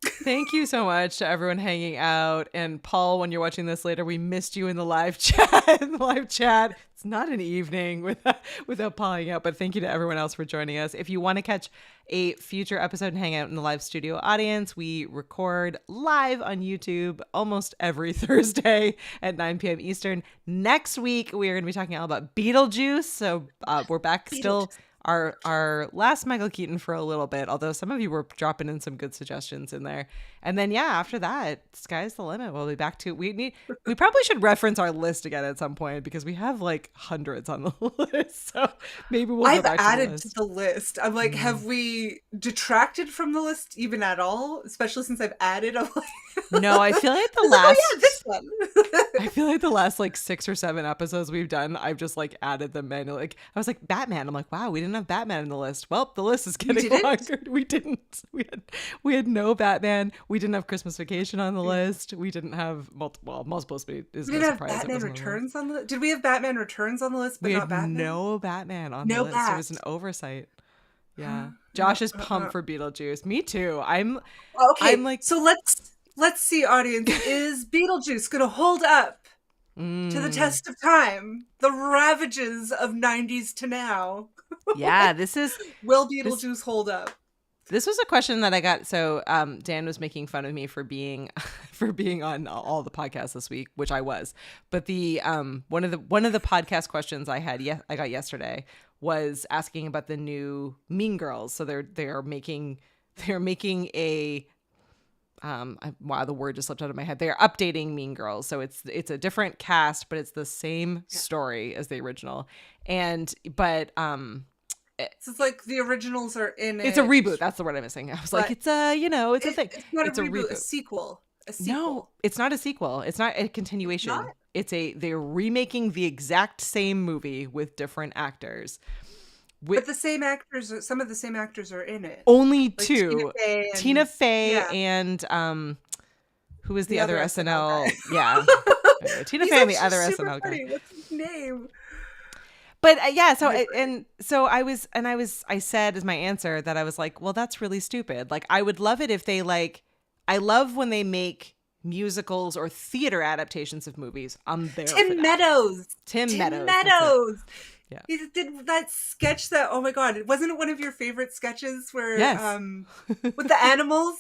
Thank you so much to everyone hanging out. And Paul, when you're watching this later, we missed you in the live chat. It's not an evening without Paul hanging out, but thank you to everyone else for joining us. If you want to catch a future episode and hang out in the live studio audience, we record live on YouTube almost every Thursday at 9 p.m. Eastern. Next week, we are going to be talking all about Beetlejuice. So we're back still. Our last Michael Keaton for a little bit, although some of you were dropping in some good suggestions in there. And then after that, sky's the limit. We'll be back to we probably should reference our list again at some point because we have like hundreds on the list. So maybe we'll go back added to the list. I'm like, have we detracted from the list even at all? Especially since I've added. I'm like, no, I feel like the last this one. I feel like the last like 6 or 7 episodes we've done, I've just like added them manually. Like I was like Batman. I'm like, wow, we didn't have Batman in the list. Well, the list is getting longer. We didn't. We had no Batman. We didn't have Christmas Vacation on the list. We didn't have Multiplicity. We didn't have Batman Returns on the list. Did we have Batman Returns on the list, but we not had Batman? no Batman on the list. It was an oversight. Yeah, Josh is pumped for Beetlejuice. Me too. I'm like, so let's see, audience. Is Beetlejuice gonna hold up to the test of time? The ravages of 90s to now. Yeah, this is. Will Beetlejuice hold up? This was a question that I got. So Dan was making fun of me for being on all the podcasts this week, which I was. But the one of the podcast questions I got yesterday was asking about the new Mean Girls. So they're making a wow, the word just slipped out of my head. They are updating Mean Girls. So it's a different cast, but it's the same story as the original. So it's like the originals are in it. It's a reboot. That's the word I'm missing. I was like, it's a thing. It's not it's a reboot. A sequel. No, it's not a sequel. It's not a continuation. They're remaking the exact same movie with different actors. But the same actors, some of the same actors are in it. Only like 2. Tina Fey and who is the other SNL? Yeah. Tina Fey and the other SNL guy. What's his name? But I said as my answer that I was like, well, that's really stupid. Like, I would love it if they I love when they make musicals or theater adaptations of movies. I'm there. Tim Meadows. Tim Meadows. Yeah. He did that sketch that, oh my God, wasn't it one of your favorite sketches where, with the animals?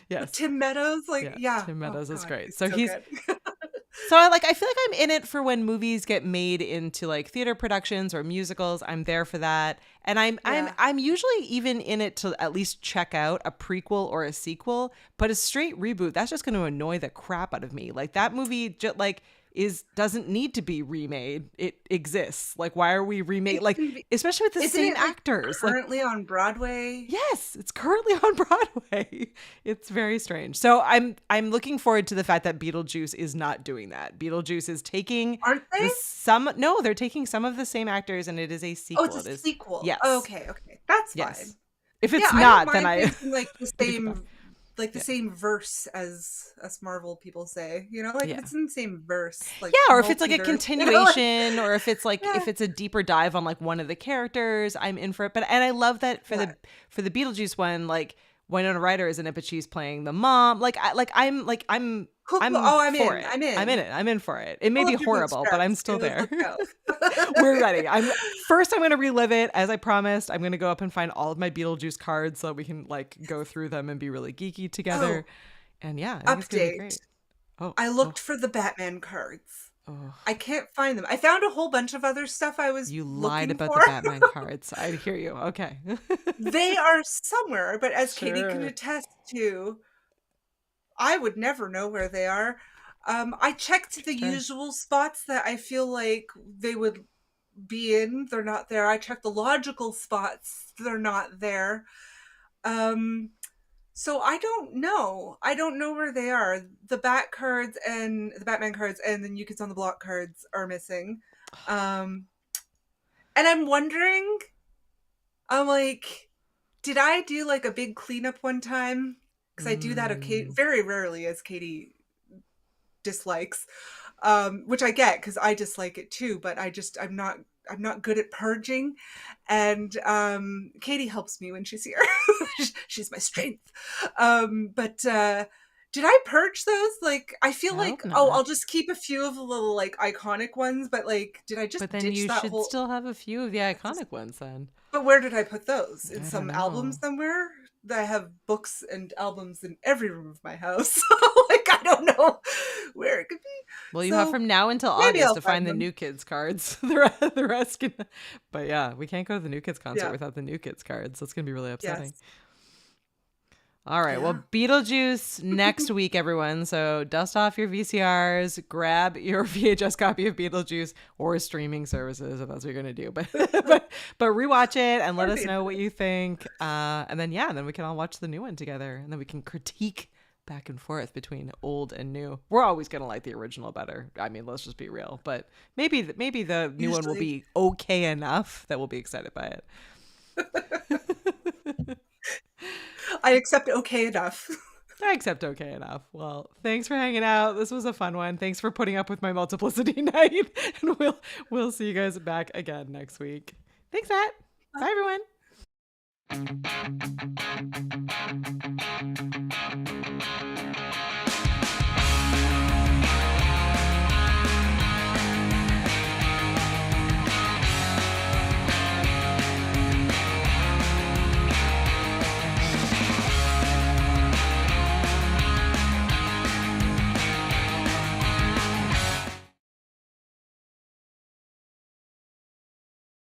Yes. With Tim Meadows? Tim Meadows is great. So he's so I feel like I'm in it for when movies get made into like theater productions or musicals. I'm there for that. And I'm usually even in it to at least check out a prequel or a sequel, but a straight reboot, that's just going to annoy the crap out of me. Like that movie just doesn't need to be remade. It exists. Like, why are we remade? Like, especially with the same actors. Currently on Broadway. Yes, it's currently on Broadway. It's very strange. So I'm looking forward to the fact that Beetlejuice is not doing that. Beetlejuice is taking. Aren't they? They're taking some of the same actors, and it is a sequel. Oh, it's a sequel. Yes. Okay, that's fine. If it's not, then like the same. Like the same verse as us Marvel people say, if it's in the same verse. Like or if it's like a continuation, or if it's like if it's a deeper dive on like one of the characters, I'm in for it. And I love that for the Beetlejuice one, like Winona Ryder is in it, but she's playing the mom. I'm Cool. I'm for in. it. I'm in. I'm in it. I'm in for it. It may Pull be up your horrible, but I'm still bootstraps, there. dude. Let's go. We're ready. I'm going to relive it as I promised. I'm going to go up and find all of my Beetlejuice cards so that we can like go through them and be really geeky together. And yeah, I think it's gonna be great. I looked for the Batman cards. Oh. I can't find them. I found a whole bunch of other stuff I was You lied looking about for. the Batman cards. I hear you. Okay. They are somewhere, but as Katie can Sure. attest to, I would never know where they are. I checked the Sure. usual spots that I feel like they would be in. They're not there. I checked the logical spots. They're not there. So I don't know. I don't know where they are. The Batman cards and the New Kids on the Block cards are missing. And I'm wondering, I'm like, did I do like a big cleanup one time? Because I do that very rarely, as Katie dislikes, which I get because I dislike it too. But I'm not good at purging, and Katie helps me when she's here. She's my strength. But did I purge those? Like, I feel like I'll just keep a few of the little like iconic ones. But like, did I just? But then ditch you that should whole... still have a few of the iconic ones then. But where did I put those? In I some don't album know. somewhere? I have books and albums in every room of my house. Like, I don't know where it could be. Well, you So, have from now until maybe August I'll to find find the them. New Kids cards. The rest can... But yeah, we can't go to the New Kids concert Yeah. without the New Kids cards. That's going to be really upsetting. Yes. All right. Well, Beetlejuice next week, everyone. So dust off your VCRs, grab your VHS copy of Beetlejuice or streaming services if that's what you're going to do. But rewatch it and let us know what you think. And then we can all watch the new one together and then we can critique back and forth between old and new. We're always going to like the original better. I mean, let's just be real. But maybe the new one will be okay enough that we'll be excited by it. I accept okay enough. I accept okay enough. Well, thanks for hanging out. This was a fun one. Thanks for putting up with my multiplicity night. And we'll see you guys back again next week. Thanks, Matt. Bye, everyone.